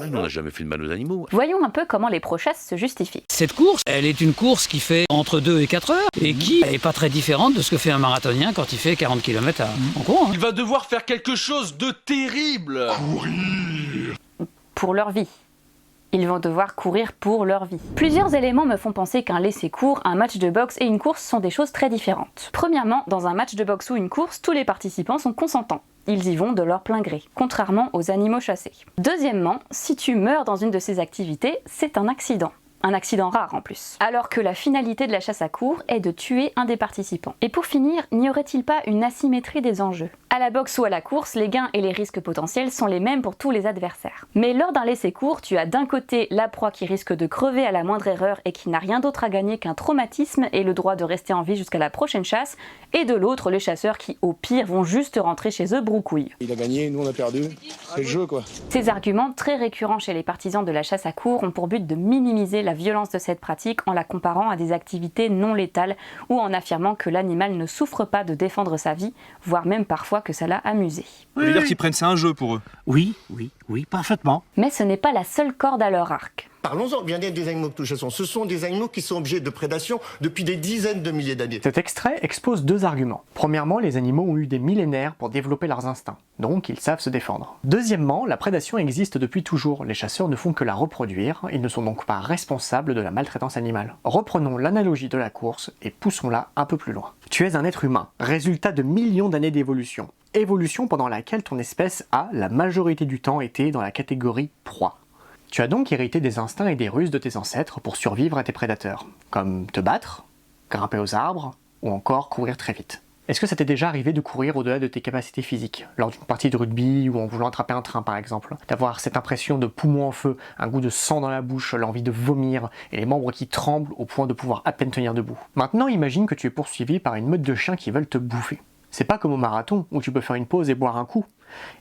On n'a jamais fait de mal aux animaux. Voyons un peu comment les pro-chasses se justifient. Cette course, elle est une course qui fait entre 2 et 4 heures et qui n'est pas très différente de ce que fait un marathonien quand il fait 40 km en courant. Il va devoir faire quelque chose de terrible. Courir pour leur vie. Ils vont devoir courir pour leur vie. Plusieurs éléments me font penser qu'un laissez-cours, un match de boxe et une course sont des choses très différentes. Premièrement, dans un match de boxe ou une course, tous les participants sont consentants. Ils y vont de leur plein gré, contrairement aux animaux chassés. Deuxièmement, si tu meurs dans une de ces activités, c'est un accident. Un accident rare en plus. Alors que la finalité de la chasse à courre est de tuer un des participants. Et pour finir, n'y aurait-il pas une asymétrie des enjeux ? À la boxe ou à la course, les gains et les risques potentiels sont les mêmes pour tous les adversaires. Mais lors d'un laissez-court, tu as d'un côté la proie qui risque de crever à la moindre erreur et qui n'a rien d'autre à gagner qu'un traumatisme et le droit de rester en vie jusqu'à la prochaine chasse, et de l'autre les chasseurs qui, au pire, vont juste rentrer chez eux broucouille. Il a gagné, nous on a perdu, c'est le jeu quoi. Ces arguments, très récurrents chez les partisans de la chasse à courre, ont pour but de minimiser la violence de cette pratique en la comparant à des activités non létales ou en affirmant que l'animal ne souffre pas de défendre sa vie, voire même parfois que ça l'a amusé. Ça veut dire qu'ils prennent ça un jeu pour eux. Oui, parfaitement. Mais ce n'est pas la seule corde à leur arc. Parlons-en, le bien-être des animaux que nous chassons. Ce sont des animaux qui sont objets de prédation depuis des dizaines de milliers d'années. Cet extrait expose deux arguments. Premièrement, les animaux ont eu des millénaires pour développer leurs instincts, donc ils savent se défendre. Deuxièmement, la prédation existe depuis toujours, les chasseurs ne font que la reproduire, ils ne sont donc pas responsables de la maltraitance animale. Reprenons l'analogie de la course et poussons-la un peu plus loin. Tu es un être humain, résultat de millions d'années d'évolution. Évolution pendant laquelle ton espèce a, la majorité du temps, été dans la catégorie proie. Tu as donc hérité des instincts et des ruses de tes ancêtres pour survivre à tes prédateurs, comme te battre, grimper aux arbres, ou encore courir très vite. Est-ce que ça t'est déjà arrivé de courir au-delà de tes capacités physiques, lors d'une partie de rugby ou en voulant attraper un train par exemple, d'avoir cette impression de poumon en feu, un goût de sang dans la bouche, l'envie de vomir et les membres qui tremblent au point de pouvoir à peine tenir debout. Maintenant imagine que tu es poursuivi par une meute de chiens qui veulent te bouffer. C'est pas comme au marathon où tu peux faire une pause et boire un coup.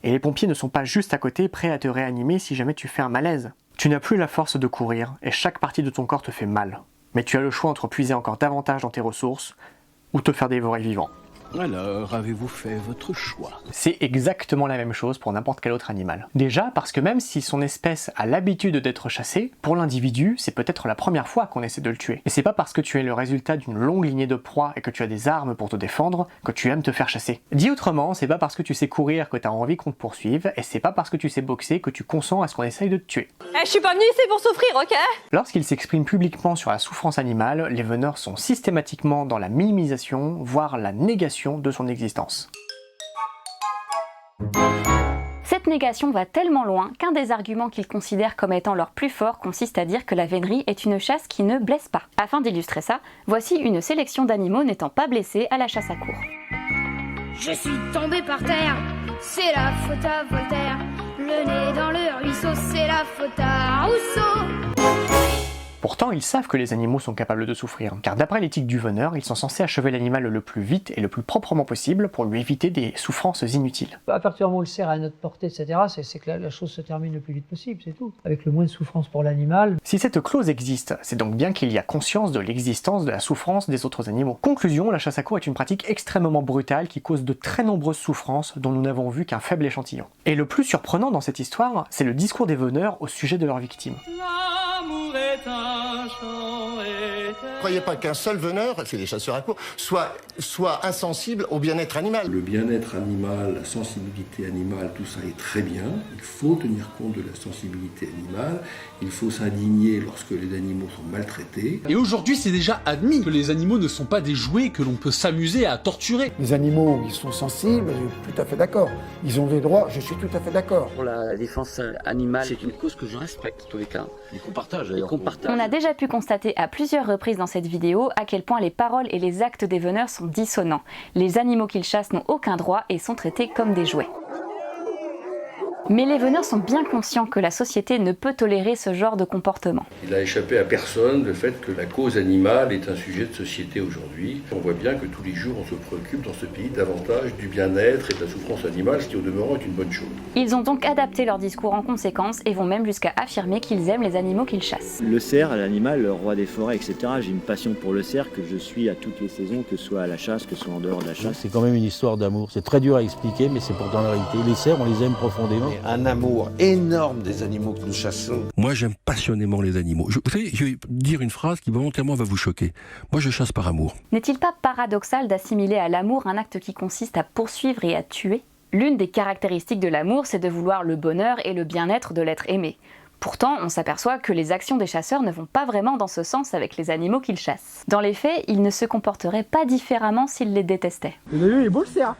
Et les pompiers ne sont pas juste à côté prêts à te réanimer si jamais tu fais un malaise. Tu n'as plus la force de courir et chaque partie de ton corps te fait mal. Mais tu as le choix entre puiser encore davantage dans tes ressources ou te faire dévorer vivant. Alors, avez-vous fait votre choix? C'est exactement la même chose pour n'importe quel autre animal. Déjà parce que même si son espèce a l'habitude d'être chassée, pour l'individu, c'est peut-être la première fois qu'on essaie de le tuer. Et c'est pas parce que tu es le résultat d'une longue lignée de proies et que tu as des armes pour te défendre que tu aimes te faire chasser. Dit autrement, c'est pas parce que tu sais courir que t'as envie qu'on te poursuive, et c'est pas parce que tu sais boxer que tu consens à ce qu'on essaye de te tuer. Je suis pas venue ici pour souffrir, ok? Lorsqu'ils s'expriment publiquement sur la souffrance animale, les veneurs sont systématiquement dans la minimisation, voire la négation de son existence. Cette négation va tellement loin qu'un des arguments qu'ils considèrent comme étant leur plus fort consiste à dire que la vénerie est une chasse qui ne blesse pas. Afin d'illustrer ça, voici une sélection d'animaux n'étant pas blessés à la chasse à courre. Je suis tombé par terre, c'est la faute à Voltaire. Le nez dans le ruisseau, c'est la faute à Rousseau. Pourtant, ils savent que les animaux sont capables de souffrir, car d'après l'éthique du veneur, ils sont censés achever l'animal le plus vite et le plus proprement possible pour lui éviter des souffrances inutiles. À partir du moment où le cerf est à notre portée, etc., c'est que la chose se termine le plus vite possible, c'est tout. Avec le moins de souffrance pour l'animal. Si cette clause existe, c'est donc bien qu'il y a conscience de l'existence de la souffrance des autres animaux. Conclusion, la chasse à courre est une pratique extrêmement brutale qui cause de très nombreuses souffrances dont nous n'avons vu qu'un faible échantillon. Et le plus surprenant dans cette histoire, c'est le discours des veneurs au sujet de leurs victimes. Croyez pas qu'un seul veneur, c'est les chasseurs à courre, soit insensible au bien-être animal. Le bien-être animal, la sensibilité animale, tout ça est très bien. Il faut tenir compte de la sensibilité animale. Il faut s'indigner lorsque les animaux sont maltraités. Et aujourd'hui, c'est déjà admis que les animaux ne sont pas des jouets que l'on peut s'amuser à torturer. Les animaux, ils sont sensibles, je suis tout à fait d'accord. Ils ont des droits, je suis tout à fait d'accord. Pour la défense animale, c'est une cause que je respecte en tous les cas. Et qu'on partage d'ailleurs. On a déjà pu constater à plusieurs reprises dans cette vidéo à quel point les paroles et les actes des veneurs sont dissonants. Les animaux qu'ils chassent n'ont aucun droit et sont traités comme des jouets. Mais les veneurs sont bien conscients que la société ne peut tolérer ce genre de comportement. Il n'a échappé à personne le fait que la cause animale est un sujet de société aujourd'hui. On voit bien que tous les jours on se préoccupe dans ce pays davantage du bien-être et de la souffrance animale, ce qui au demeurant est une bonne chose. Ils ont donc adapté leur discours en conséquence et vont même jusqu'à affirmer qu'ils aiment les animaux qu'ils chassent. Le cerf, l'animal, le roi des forêts, etc. J'ai une passion pour le cerf que je suis à toutes les saisons, que ce soit à la chasse, que ce soit en dehors de la chasse. C'est quand même une histoire d'amour. C'est très dur à expliquer, mais c'est pourtant la réalité. Les cerfs, on les aime profondément. Un amour énorme des animaux que nous chassons. Moi, j'aime passionnément les animaux. Vous savez, je vais dire une phrase qui volontairement va vous choquer. Moi, je chasse par amour. N'est-il pas paradoxal d'assimiler à l'amour un acte qui consiste à poursuivre et à tuer ? L'une des caractéristiques de l'amour, c'est de vouloir le bonheur et le bien-être de l'être aimé. Pourtant, on s'aperçoit que les actions des chasseurs ne vont pas vraiment dans ce sens avec les animaux qu'ils chassent. Dans les faits, ils ne se comporteraient pas différemment s'ils les détestaient. Vous avez vu, il est beau le cerf.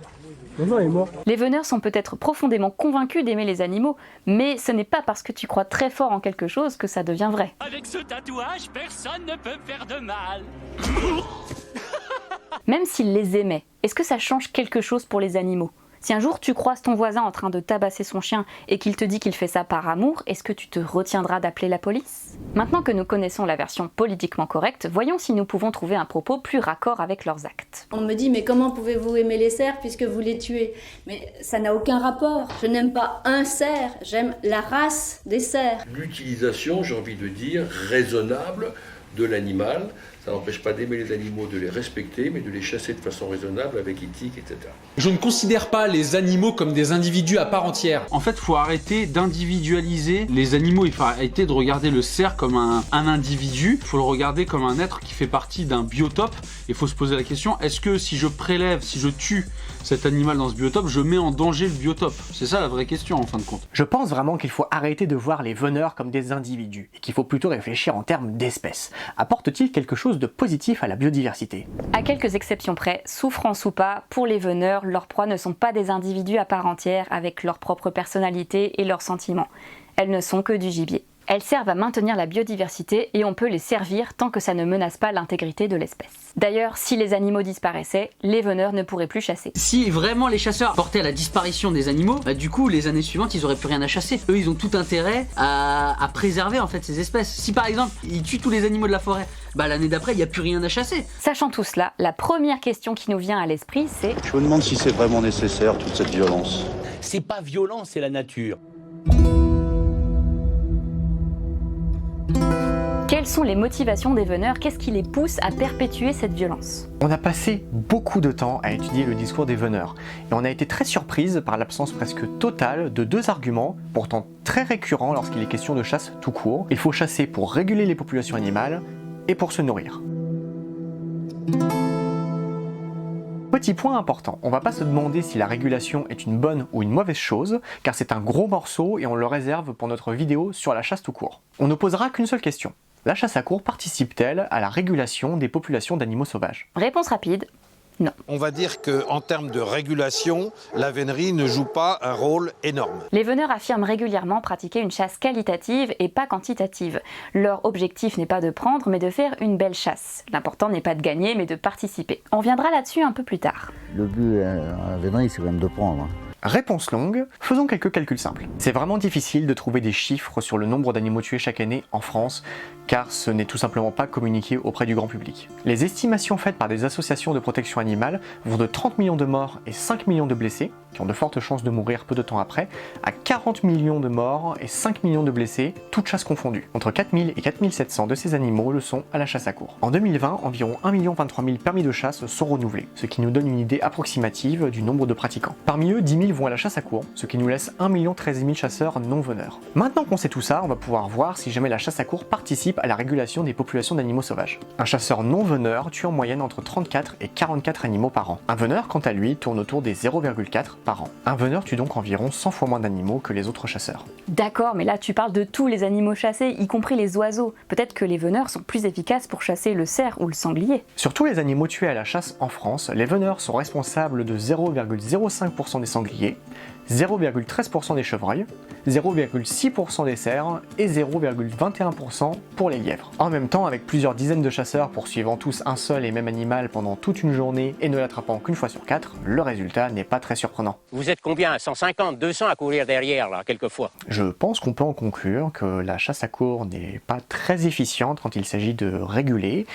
Non, il est mort. Les veneurs sont peut-être profondément convaincus d'aimer les animaux, mais ce n'est pas parce que tu crois très fort en quelque chose que ça devient vrai. Avec ce tatouage, personne ne peut me faire de mal. Même s'ils les aimaient, est-ce que ça change quelque chose pour les animaux ? Si un jour tu croises ton voisin en train de tabasser son chien et qu'il te dit qu'il fait ça par amour, est-ce que tu te retiendras d'appeler la police ? Maintenant que nous connaissons la version politiquement correcte, voyons si nous pouvons trouver un propos plus raccord avec leurs actes. On me dit, mais comment pouvez-vous aimer les cerfs puisque vous les tuez ? Mais ça n'a aucun rapport. Je n'aime pas un cerf, j'aime la race des cerfs. L'utilisation, j'ai envie de dire, raisonnable de l'animal, Ça n'empêche pas d'aimer les animaux, de les respecter, mais de les chasser de façon raisonnable, avec éthique, etc. Je ne considère pas les animaux comme des individus à part entière. En fait, il faut arrêter d'individualiser les animaux. Il faut arrêter de regarder le cerf comme un individu. Il faut le regarder comme un être qui fait partie d'un biotope. Il faut se poser la question, est-ce que si je prélève, si je tue cet animal dans ce biotope, je mets en danger le biotope? C'est ça la vraie question en fin de compte. Je pense vraiment qu'il faut arrêter de voir les veneurs comme des individus et qu'il faut plutôt réfléchir en termes d'espèces. Apporte-t-il quelque chose de positif à la biodiversité? À quelques exceptions près, souffrance ou pas, pour les veneurs, leurs proies ne sont pas des individus à part entière avec leur propre personnalité et leurs sentiments. Elles ne sont que du gibier. Elles servent à maintenir la biodiversité et on peut les servir tant que ça ne menace pas l'intégrité de l'espèce. D'ailleurs, si les animaux disparaissaient, les veneurs ne pourraient plus chasser. Si vraiment les chasseurs portaient à la disparition des animaux, du coup les années suivantes ils auraient plus rien à chasser. Eux ils ont tout intérêt à préserver en fait ces espèces. Si par exemple ils tuent tous les animaux de la forêt, l'année d'après il n'y a plus rien à chasser. Sachant tout cela, la première question qui nous vient à l'esprit c'est... Je me demande si c'est vraiment nécessaire toute cette violence. C'est pas violent, c'est la nature. Quelles sont les motivations des veneurs? Qu'est-ce qui les pousse à perpétuer cette violence? On a passé beaucoup de temps à étudier le discours des veneurs et on a été très surprise par l'absence presque totale de deux arguments, pourtant très récurrents lorsqu'il est question de chasse tout court. Il faut chasser pour réguler les populations animales et pour se nourrir. Petit point important, on va pas se demander si la régulation est une bonne ou une mauvaise chose, car c'est un gros morceau et on le réserve pour notre vidéo sur la chasse tout court. On ne posera qu'une seule question. La chasse à court participe-t-elle à la régulation des populations d'animaux sauvages? Réponse rapide, non. On va dire qu'en termes de régulation, la vénerie ne joue pas un rôle énorme. Les veneurs affirment régulièrement pratiquer une chasse qualitative et pas quantitative. Leur objectif n'est pas de prendre, mais de faire une belle chasse. L'important n'est pas de gagner, mais de participer. On reviendra là-dessus un peu plus tard. Le but à la vénerie, c'est quand même de prendre. Réponse longue, faisons quelques calculs simples. C'est vraiment difficile de trouver des chiffres sur le nombre d'animaux tués chaque année en France, car ce n'est tout simplement pas communiqué auprès du grand public. Les estimations faites par des associations de protection animale vont de 30 millions de morts et 5 millions de blessés, qui ont de fortes chances de mourir peu de temps après, à 40 millions de morts et 5 millions de blessés, toutes chasses confondues. Entre 4000 et 4700 de ces animaux le sont à la chasse à court. En 2020, environ 1 23 000 permis de chasse sont renouvelés, ce qui nous donne une idée approximative du nombre de pratiquants. Parmi eux, 10 000 vont à la chasse à court, ce qui nous laisse 1 13 000 chasseurs non veneurs. Maintenant qu'on sait tout ça, on va pouvoir voir si jamais la chasse à court participe à la régulation des populations d'animaux sauvages. Un chasseur non veneur tue en moyenne entre 34 et 44 animaux par an. Un veneur, quant à lui, tourne autour des 0,4 par an. Un veneur tue donc environ 100 fois moins d'animaux que les autres chasseurs. D'accord, mais là tu parles de tous les animaux chassés, y compris les oiseaux. Peut-être que les veneurs sont plus efficaces pour chasser le cerf ou le sanglier. Sur tous les animaux tués à la chasse en France, les veneurs sont responsables de 0,05% des sangliers, 0,13% des chevreuils, 0,6% des cerfs et 0,21% pour les lièvres. En même temps, avec plusieurs dizaines de chasseurs poursuivant tous un seul et même animal pendant toute une journée et ne l'attrapant qu'une fois sur 4, le résultat n'est pas très surprenant. Vous êtes combien? 150, 200 à courir derrière, là, quelquefois? Je pense qu'on peut en conclure que la chasse à court n'est pas très efficiente quand il s'agit de réguler,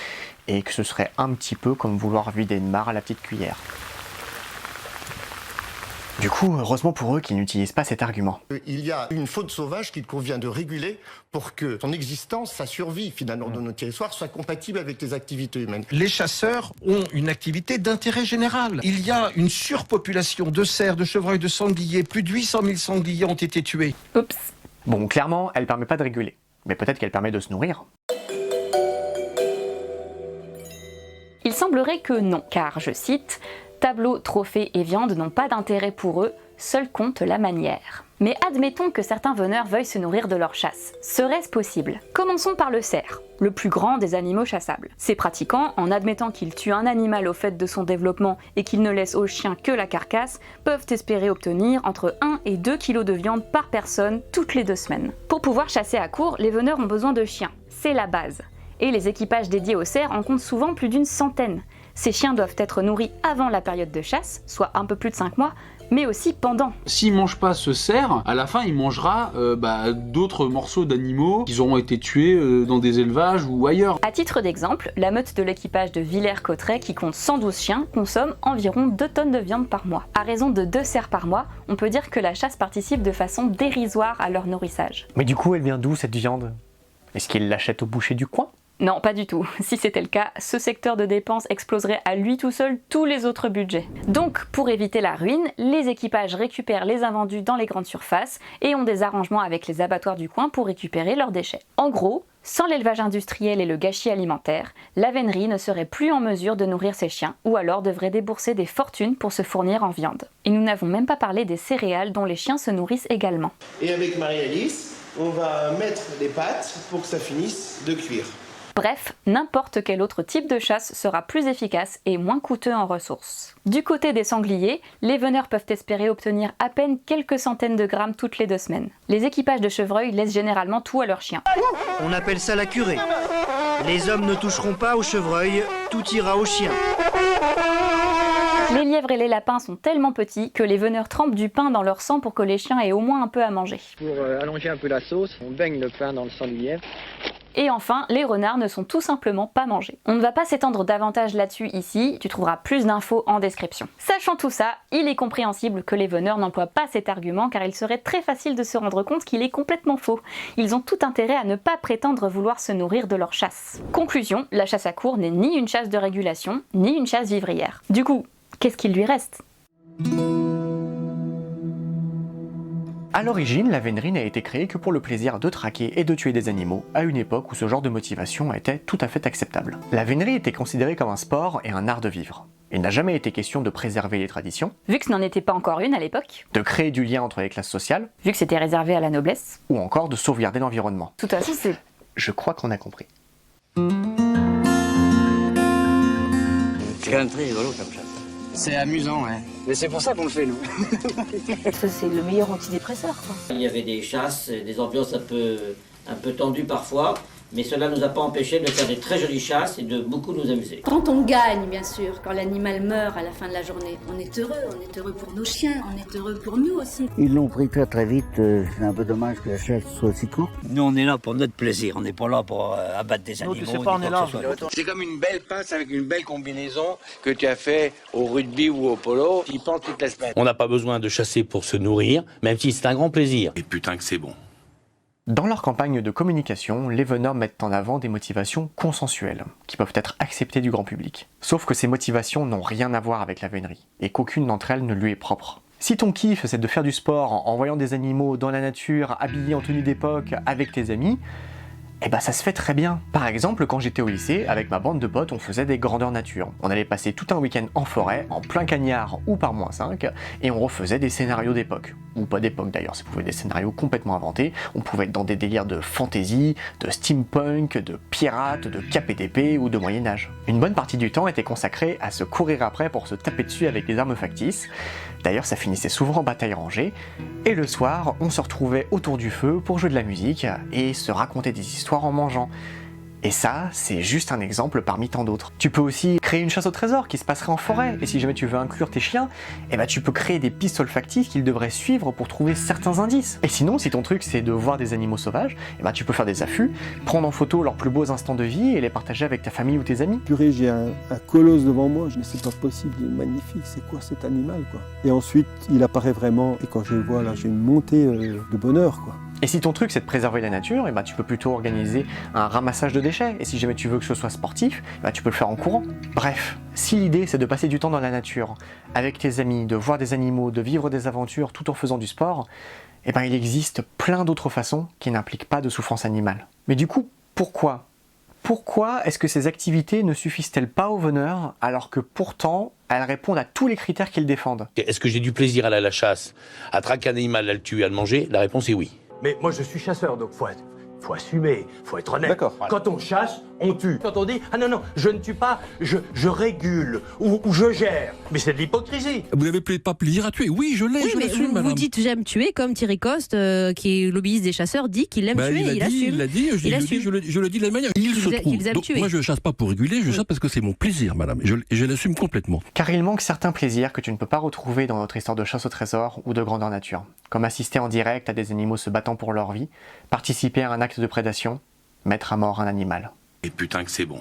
et que ce serait un petit peu comme vouloir vider une mare à la petite cuillère. Du coup, heureusement pour eux qu'ils n'utilisent pas cet argument. Il y a une faune sauvage qu'il convient de réguler pour que son existence, sa survie finalement de nos territoires soit compatible avec les activités humaines. Les chasseurs ont une activité d'intérêt général. Il y a une surpopulation de cerfs, de chevreuils, de sangliers. Plus de 800 000 sangliers ont été tués. Oups. Bon, clairement, elle permet pas de réguler. Mais peut-être qu'elle permet de se nourrir. Il semblerait que non, car, je cite, « Tableaux, trophées et viande n'ont pas d'intérêt pour eux, seul compte la manière ». Mais admettons que certains veneurs veuillent se nourrir de leur chasse. Serait-ce possible? Commençons par le cerf, le plus grand des animaux chassables. Ces pratiquants, en admettant qu'ils tuent un animal au fait de son développement et qu'ils ne laissent au chien que la carcasse, peuvent espérer obtenir entre 1 et 2 kg de viande par personne toutes les 2 semaines. Pour pouvoir chasser à court, les veneurs ont besoin de chiens. C'est la base. Et les équipages dédiés aux cerfs en comptent souvent plus d'1 centaine. Ces chiens doivent être nourris avant la période de chasse, soit un peu plus de 5 mois, mais aussi pendant. S'il mange pas ce cerf, à la fin il mangera d'autres morceaux d'animaux qui auront été tués dans des élevages ou ailleurs. À titre d'exemple, la meute de l'équipage de Villers-Cotterêts, qui compte 112 chiens, consomme environ 2 tonnes de viande par mois. À raison de 2 cerfs par mois, on peut dire que la chasse participe de façon dérisoire à leur nourrissage. Mais du coup, elle vient d'où cette viande? Est-ce qu'ils l'achètent au boucher du coin? Non, pas du tout. Si c'était le cas, ce secteur de dépenses exploserait à lui tout seul tous les autres budgets. Donc, pour éviter la ruine, les équipages récupèrent les invendus dans les grandes surfaces et ont des arrangements avec les abattoirs du coin pour récupérer leurs déchets. En gros, sans l'élevage industriel et le gâchis alimentaire, la vénerie ne serait plus en mesure de nourrir ses chiens, ou alors devrait débourser des fortunes pour se fournir en viande. Et nous n'avons même pas parlé des céréales dont les chiens se nourrissent également. Et avec Marie-Alice, on va mettre les pâtes pour que ça finisse de cuire. Bref, n'importe quel autre type de chasse sera plus efficace et moins coûteux en ressources. Du côté des sangliers, les veneurs peuvent espérer obtenir à peine quelques centaines de grammes toutes les 2 semaines. Les équipages de chevreuils laissent généralement tout à leurs chiens. On appelle ça la curée. Les hommes ne toucheront pas aux chevreuils, tout ira aux chiens. Les lièvres et les lapins sont tellement petits que les veneurs trempent du pain dans leur sang pour que les chiens aient au moins un peu à manger. Pour allonger un peu la sauce, on baigne le pain dans le sang du lièvre. Et enfin, les renards ne sont tout simplement pas mangés. On ne va pas s'étendre davantage là-dessus ici, tu trouveras plus d'infos en description. Sachant tout ça, il est compréhensible que les veneurs n'emploient pas cet argument car il serait très facile de se rendre compte qu'il est complètement faux. Ils ont tout intérêt à ne pas prétendre vouloir se nourrir de leur chasse. Conclusion, la chasse à courre n'est ni une chasse de régulation, ni une chasse vivrière. Du coup, qu'est-ce qu'il lui reste ? À l'origine, la vénerie n'a été créée que pour le plaisir de traquer et de tuer des animaux, à une époque où ce genre de motivation était tout à fait acceptable. La vénerie était considérée comme un sport et un art de vivre. Il n'a jamais été question de préserver les traditions, vu que ce n'en était pas encore une à l'époque, de créer du lien entre les classes sociales, vu que c'était réservé à la noblesse, ou encore de sauvegarder l'environnement. Tout à fait, c'est... Je crois qu'on a compris. C'est quand même très rigolo comme ça. C'est amusant, ouais. Mais c'est pour ça qu'on le fait, nous. C'est le meilleur antidépresseur, quoi. Il y avait des chasses, des ambiances un peu tendues parfois, mais cela ne nous a pas empêché de faire des très jolies chasses et de beaucoup nous amuser. Quand on gagne, bien sûr, quand l'animal meurt à la fin de la journée, on est heureux pour nos chiens, on est heureux pour nous aussi. Ils l'ont pris très très vite, c'est un peu dommage que la chasse soit si courte. Nous, on est là pour notre plaisir, on n'est pas là pour abattre des animaux. Tu sais pas, on est là. C'est comme une belle pince avec une belle combinaison que tu as fait au rugby ou au polo, qui pend toute la semaine. On n'a pas besoin de chasser pour se nourrir, même si c'est un grand plaisir. Et putain que c'est bon. Dans leur campagne de communication, les veneurs mettent en avant des motivations consensuelles, qui peuvent être acceptées du grand public. Sauf que ces motivations n'ont rien à voir avec la vénerie, et qu'aucune d'entre elles ne lui est propre. Si ton kiff c'est de faire du sport en voyant des animaux dans la nature, habillés en tenue d'époque, avec tes amis, eh ben ça se fait très bien. Par exemple, quand j'étais au lycée, avec ma bande de potes, on faisait des grandeurs nature. On allait passer tout un week-end en forêt, en plein cagnard ou par -5, et on refaisait des scénarios d'époque. Ou pas d'époque d'ailleurs, ça pouvait être des scénarios complètement inventés. On pouvait être dans des délires de fantasy, de steampunk, de pirates, de KPTP ou de Moyen-Âge. Une bonne partie du temps était consacrée à se courir après pour se taper dessus avec des armes factices. D'ailleurs, ça finissait souvent en bataille rangée. Et le soir, on se retrouvait autour du feu pour jouer de la musique et se raconter des histoires en mangeant. Et ça, c'est juste un exemple parmi tant d'autres. Tu peux aussi créer une chasse au trésor qui se passerait en forêt, et si jamais tu veux inclure tes chiens, eh ben tu peux créer des pistes olfactives qu'ils devraient suivre pour trouver certains indices. Et sinon, si ton truc c'est de voir des animaux sauvages, eh ben tu peux faire des affûts, prendre en photo leurs plus beaux instants de vie et les partager avec ta famille ou tes amis. Purée, j'ai un colosse devant moi, mais c'est pas possible, il est magnifique, c'est quoi cet animal, quoi. Et ensuite, il apparaît vraiment, et quand je le vois là, j'ai une montée de bonheur, quoi. Et si ton truc c'est de préserver la nature, eh ben, tu peux plutôt organiser un ramassage de déchets. Et si jamais tu veux que ce soit sportif, eh ben, tu peux le faire en courant. Bref, si l'idée c'est de passer du temps dans la nature, avec tes amis, de voir des animaux, de vivre des aventures tout en faisant du sport, eh ben, il existe plein d'autres façons qui n'impliquent pas de souffrance animale. Mais du coup, pourquoi est-ce que ces activités ne suffisent-elles pas aux veneurs alors que pourtant elles répondent à tous les critères qu'ils défendent? Est-ce que j'ai du plaisir à aller à la chasse, à traquer un animal, à le tuer, à le manger? La réponse est oui. Mais moi je suis chasseur, donc faut assumer, faut être honnête. D'accord. Quand on chasse, on tue. Quand on dit « Ah non, non, je ne tue pas, je régule ou je gère », mais c'est de l'hypocrisie. Vous n'avez pas plaisir à tuer? Oui, je l'ai, oui, je mais l'assume, madame. Vous dites « J'aime tuer », comme Thierry Coste, qui est lobbyiste des chasseurs, dit qu'il aime tuer, il assume. Il l'a dit, je le dis de la manière. Il se trouve. Donc, moi je ne chasse pas pour réguler, je chasse parce que c'est mon plaisir, madame. Je l'assume complètement. Car il manque certains plaisirs que tu ne peux pas retrouver dans notre histoire de chasse au trésor ou de grandeur nature, comme assister en direct à des animaux se battant pour leur vie, participer à un acte de prédation, mettre à mort un animal. Et putain que c'est bon.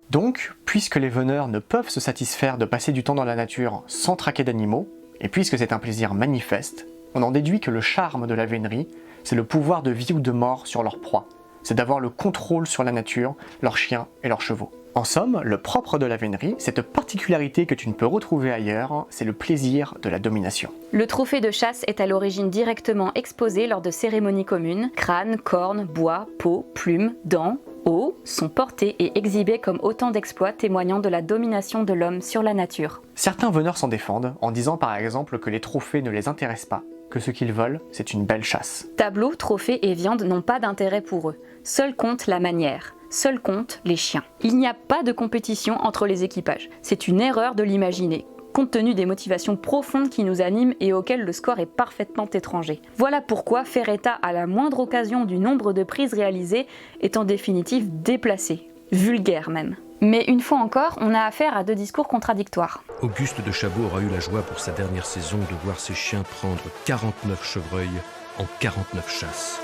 Donc, puisque les veneurs ne peuvent se satisfaire de passer du temps dans la nature sans traquer d'animaux, et puisque c'est un plaisir manifeste, on en déduit que le charme de la vénerie, c'est le pouvoir de vie ou de mort sur leur proie, c'est d'avoir le contrôle sur la nature, leurs chiens et leurs chevaux. En somme, le propre de la vénerie, cette particularité que tu ne peux retrouver ailleurs, c'est le plaisir de la domination. Le trophée de chasse est à l'origine directement exposé lors de cérémonies communes. Crâne, cornes, bois, peau, plumes, dents, os sont portés et exhibés comme autant d'exploits témoignant de la domination de l'homme sur la nature. Certains veneurs s'en défendent en disant par exemple que les trophées ne les intéressent pas, que ce qu'ils veulent, c'est une belle chasse. Tableaux, trophées et viande n'ont pas d'intérêt pour eux. Seul compte la manière. Seul compte les chiens. Il n'y a pas de compétition entre les équipages. C'est une erreur de l'imaginer, compte tenu des motivations profondes qui nous animent et auxquelles le score est parfaitement étranger. Voilà pourquoi faire état à la moindre occasion du nombre de prises réalisées est en définitive déplacé, vulgaire même. Mais une fois encore, on a affaire à deux discours contradictoires. Auguste de Chabot aura eu la joie pour sa dernière saison de voir ses chiens prendre 49 chevreuils en 49 chasses.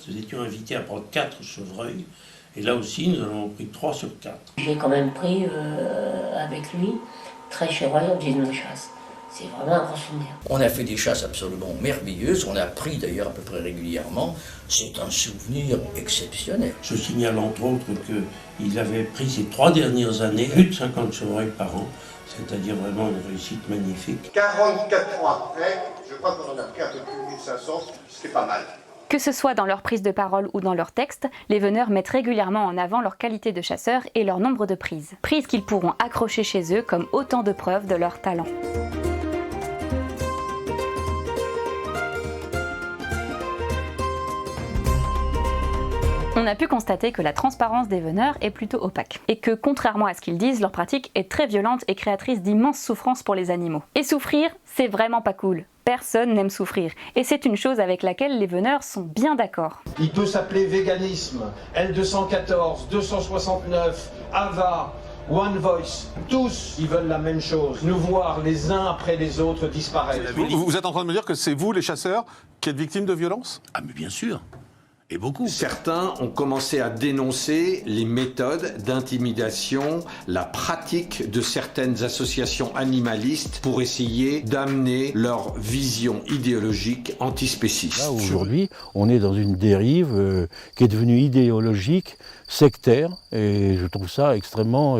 Nous étions invités à prendre 4 chevreuils, et là aussi nous en avons pris 3 sur 4. J'ai quand même pris avec lui 13 chevreuils en 19 chasses. C'est vraiment un grand souvenir. On a fait des chasses absolument merveilleuses, on a pris d'ailleurs à peu près régulièrement. C'est un souvenir exceptionnel. Je signale entre autres qu'il avait pris ces 3 dernières années plus de 50 chevreuils par an, c'est-à-dire vraiment une réussite magnifique. 44 ans après, je crois qu'on en a pris un peu plus de 1500, c'est pas mal. Que ce soit dans leur prise de parole ou dans leurs textes, les veneurs mettent régulièrement en avant leur qualité de chasseurs et leur nombre de prises. Prises qu'ils pourront accrocher chez eux comme autant de preuves de leur talent. On a pu constater que la transparence des veneurs est plutôt opaque, et que contrairement à ce qu'ils disent, leur pratique est très violente et créatrice d'immenses souffrances pour les animaux. Et souffrir, c'est vraiment pas cool. Personne n'aime souffrir, et c'est une chose avec laquelle les veneurs sont bien d'accord. Il peut s'appeler véganisme, L214, 269, AVA, One Voice. Tous, ils veulent la même chose, nous voir les uns après les autres disparaître. Vous êtes en train de me dire que c'est vous, les chasseurs, qui êtes victimes de violences ? Ah mais bien sûr. Et beaucoup. Certains ont commencé à dénoncer les méthodes d'intimidation, la pratique de certaines associations animalistes pour essayer d'amener leur vision idéologique antispéciste. Là, aujourd'hui, on est dans une dérive qui est devenue idéologique, sectaire, et je trouve ça extrêmement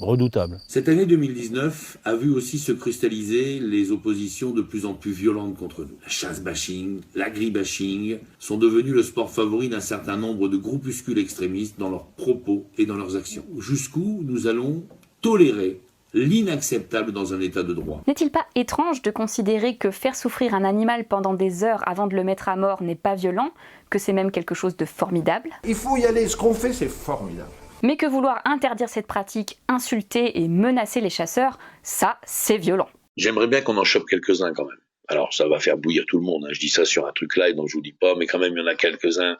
redoutable. Cette année 2019 a vu aussi se cristalliser les oppositions de plus en plus violentes contre nous. La chasse-bashing, l'agri-bashing sont devenus le sport favori d'un certain nombre de groupuscules extrémistes dans leurs propos et dans leurs actions. Jusqu'où nous allons tolérer l'inacceptable dans un état de droit. N'est-il pas étrange de considérer que faire souffrir un animal pendant des heures avant de le mettre à mort n'est pas violent, que c'est même quelque chose de formidable ? Il faut y aller, ce qu'on fait c'est formidable. Mais que vouloir interdire cette pratique, insulter et menacer les chasseurs, ça c'est violent. J'aimerais bien qu'on en chope quelques-uns quand même. Alors ça va faire bouillir tout le monde, hein. Je dis ça sur un truc live donc je vous dis pas, mais quand même il y en a quelques-uns.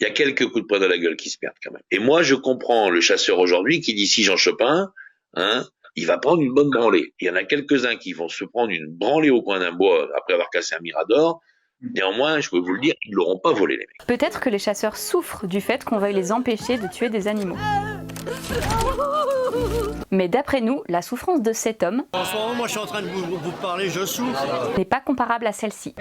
Il y a quelques coups de poing dans la gueule qui se perdent quand même. Et moi je comprends le chasseur aujourd'hui qui dit si j'en chope un, il va prendre une bonne branlée. Il y en a quelques-uns qui vont se prendre une branlée au coin d'un bois après avoir cassé un mirador. Néanmoins, je peux vous le dire, ils l'auront pas volé les mecs. Peut-être que les chasseurs souffrent du fait qu'on veuille les empêcher de tuer des animaux. Mais d'après nous, la souffrance de cet homme En ce moment, moi je suis en train de vous parler, je souffre. N'est pas comparable à celle-ci.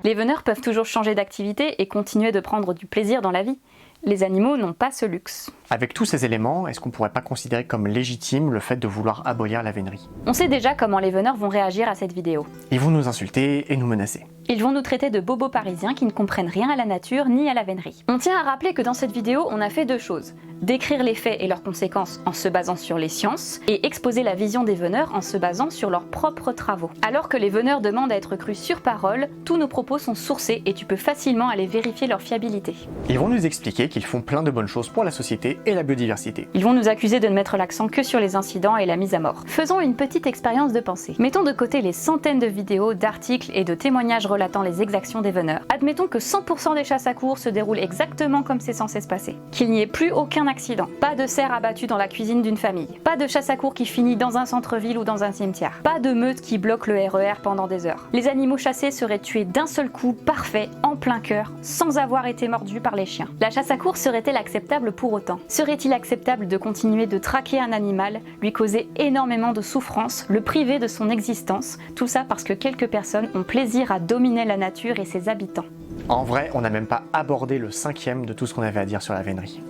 Les veneurs peuvent toujours changer d'activité et continuer de prendre du plaisir dans la vie. Les animaux n'ont pas ce luxe. Avec tous ces éléments, est-ce qu'on pourrait pas considérer comme légitime le fait de vouloir abolir la vénerie ? On sait déjà comment les veneurs vont réagir à cette vidéo. Ils vont nous insulter et nous menacer. Ils vont nous traiter de bobos parisiens qui ne comprennent rien à la nature ni à la vénerie. On tient à rappeler que dans cette vidéo, on a fait deux choses. Décrire les faits et leurs conséquences en se basant sur les sciences, et exposer la vision des veneurs en se basant sur leurs propres travaux. Alors que les veneurs demandent à être crus sur parole, tous nos propos sont sourcés et tu peux facilement aller vérifier leur fiabilité. Ils vont nous expliquer qu'ils font plein de bonnes choses pour la société et la biodiversité. Ils vont nous accuser de ne mettre l'accent que sur les incidents et la mise à mort. Faisons une petite expérience de pensée. Mettons de côté les centaines de vidéos, d'articles et de témoignages relatant les exactions des veneurs. Admettons que 100% des chasses à courre se déroulent exactement comme c'est censé se passer. Qu'il n'y ait plus aucun accident. Pas de cerf abattu dans la cuisine d'une famille. Pas de chasse à courre qui finit dans un centre-ville ou dans un cimetière. Pas de meute qui bloque le RER pendant des heures. Les animaux chassés seraient tués d'un seul coup, parfait, en plein cœur, sans avoir été mordus par les chiens. La chasse à courre serait-elle acceptable pour autant ? Serait-il acceptable de continuer de traquer un animal, lui causer énormément de souffrance, le priver de son existence, tout ça parce que quelques personnes ont plaisir à dominer dominait la nature et ses habitants. En vrai, on n'a même pas abordé le 5e de tout ce qu'on avait à dire sur la vénerie.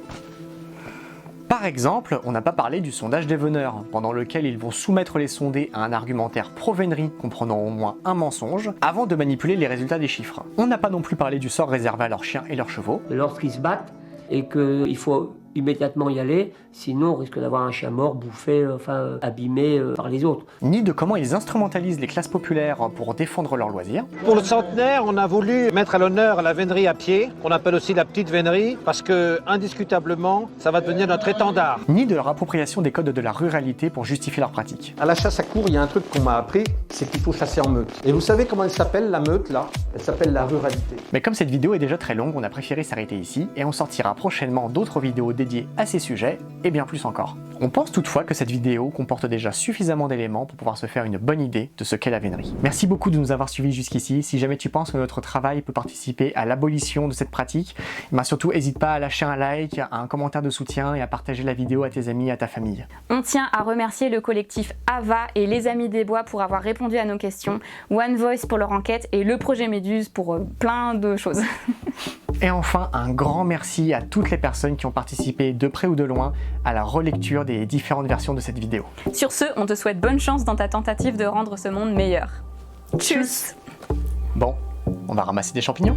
Par exemple, on n'a pas parlé du sondage des veneurs, pendant lequel ils vont soumettre les sondés à un argumentaire pro-vénerie comprenant au moins un mensonge, avant de manipuler les résultats des chiffres. On n'a pas non plus parlé du sort réservé à leurs chiens et leurs chevaux. Lorsqu'ils se battent et qu'il faut immédiatement y aller, sinon on risque d'avoir un chien mort, bouffé, abîmé par les autres. Ni de comment ils instrumentalisent les classes populaires pour défendre leurs loisirs. Pour le centenaire, on a voulu mettre à l'honneur la vénerie à pied, qu'on appelle aussi la petite vénerie, parce que, indiscutablement, ça va devenir notre étendard. Ni de leur appropriation des codes de la ruralité pour justifier leur pratique. À la chasse à courre, il y a un truc qu'on m'a appris, c'est qu'il faut chasser en meute. Et vous savez comment elle s'appelle, la meute, là? Elle s'appelle la ruralité. Mais comme cette vidéo est déjà très longue, on a préféré s'arrêter ici, et on sortira prochainement d'autres vidéos dédiées à ces sujets, et bien plus encore. On pense toutefois que cette vidéo comporte déjà suffisamment d'éléments pour pouvoir se faire une bonne idée de ce qu'est la vénerie. Merci beaucoup de nous avoir suivis jusqu'ici. Si jamais tu penses que notre travail peut participer à l'abolition de cette pratique, surtout n'hésite pas à lâcher un like, un commentaire de soutien et à partager la vidéo à tes amis et à ta famille. On tient à remercier le collectif AVA et les Amis des Bois pour avoir répondu à nos questions, One Voice pour leur enquête et le projet Méduse pour plein de choses. Et enfin, un grand merci à toutes les personnes qui ont participé de près ou de loin à la relecture des différentes versions de cette vidéo. Sur ce, on te souhaite bonne chance dans ta tentative de rendre ce monde meilleur. Tchuss! Bon, on va ramasser des champignons.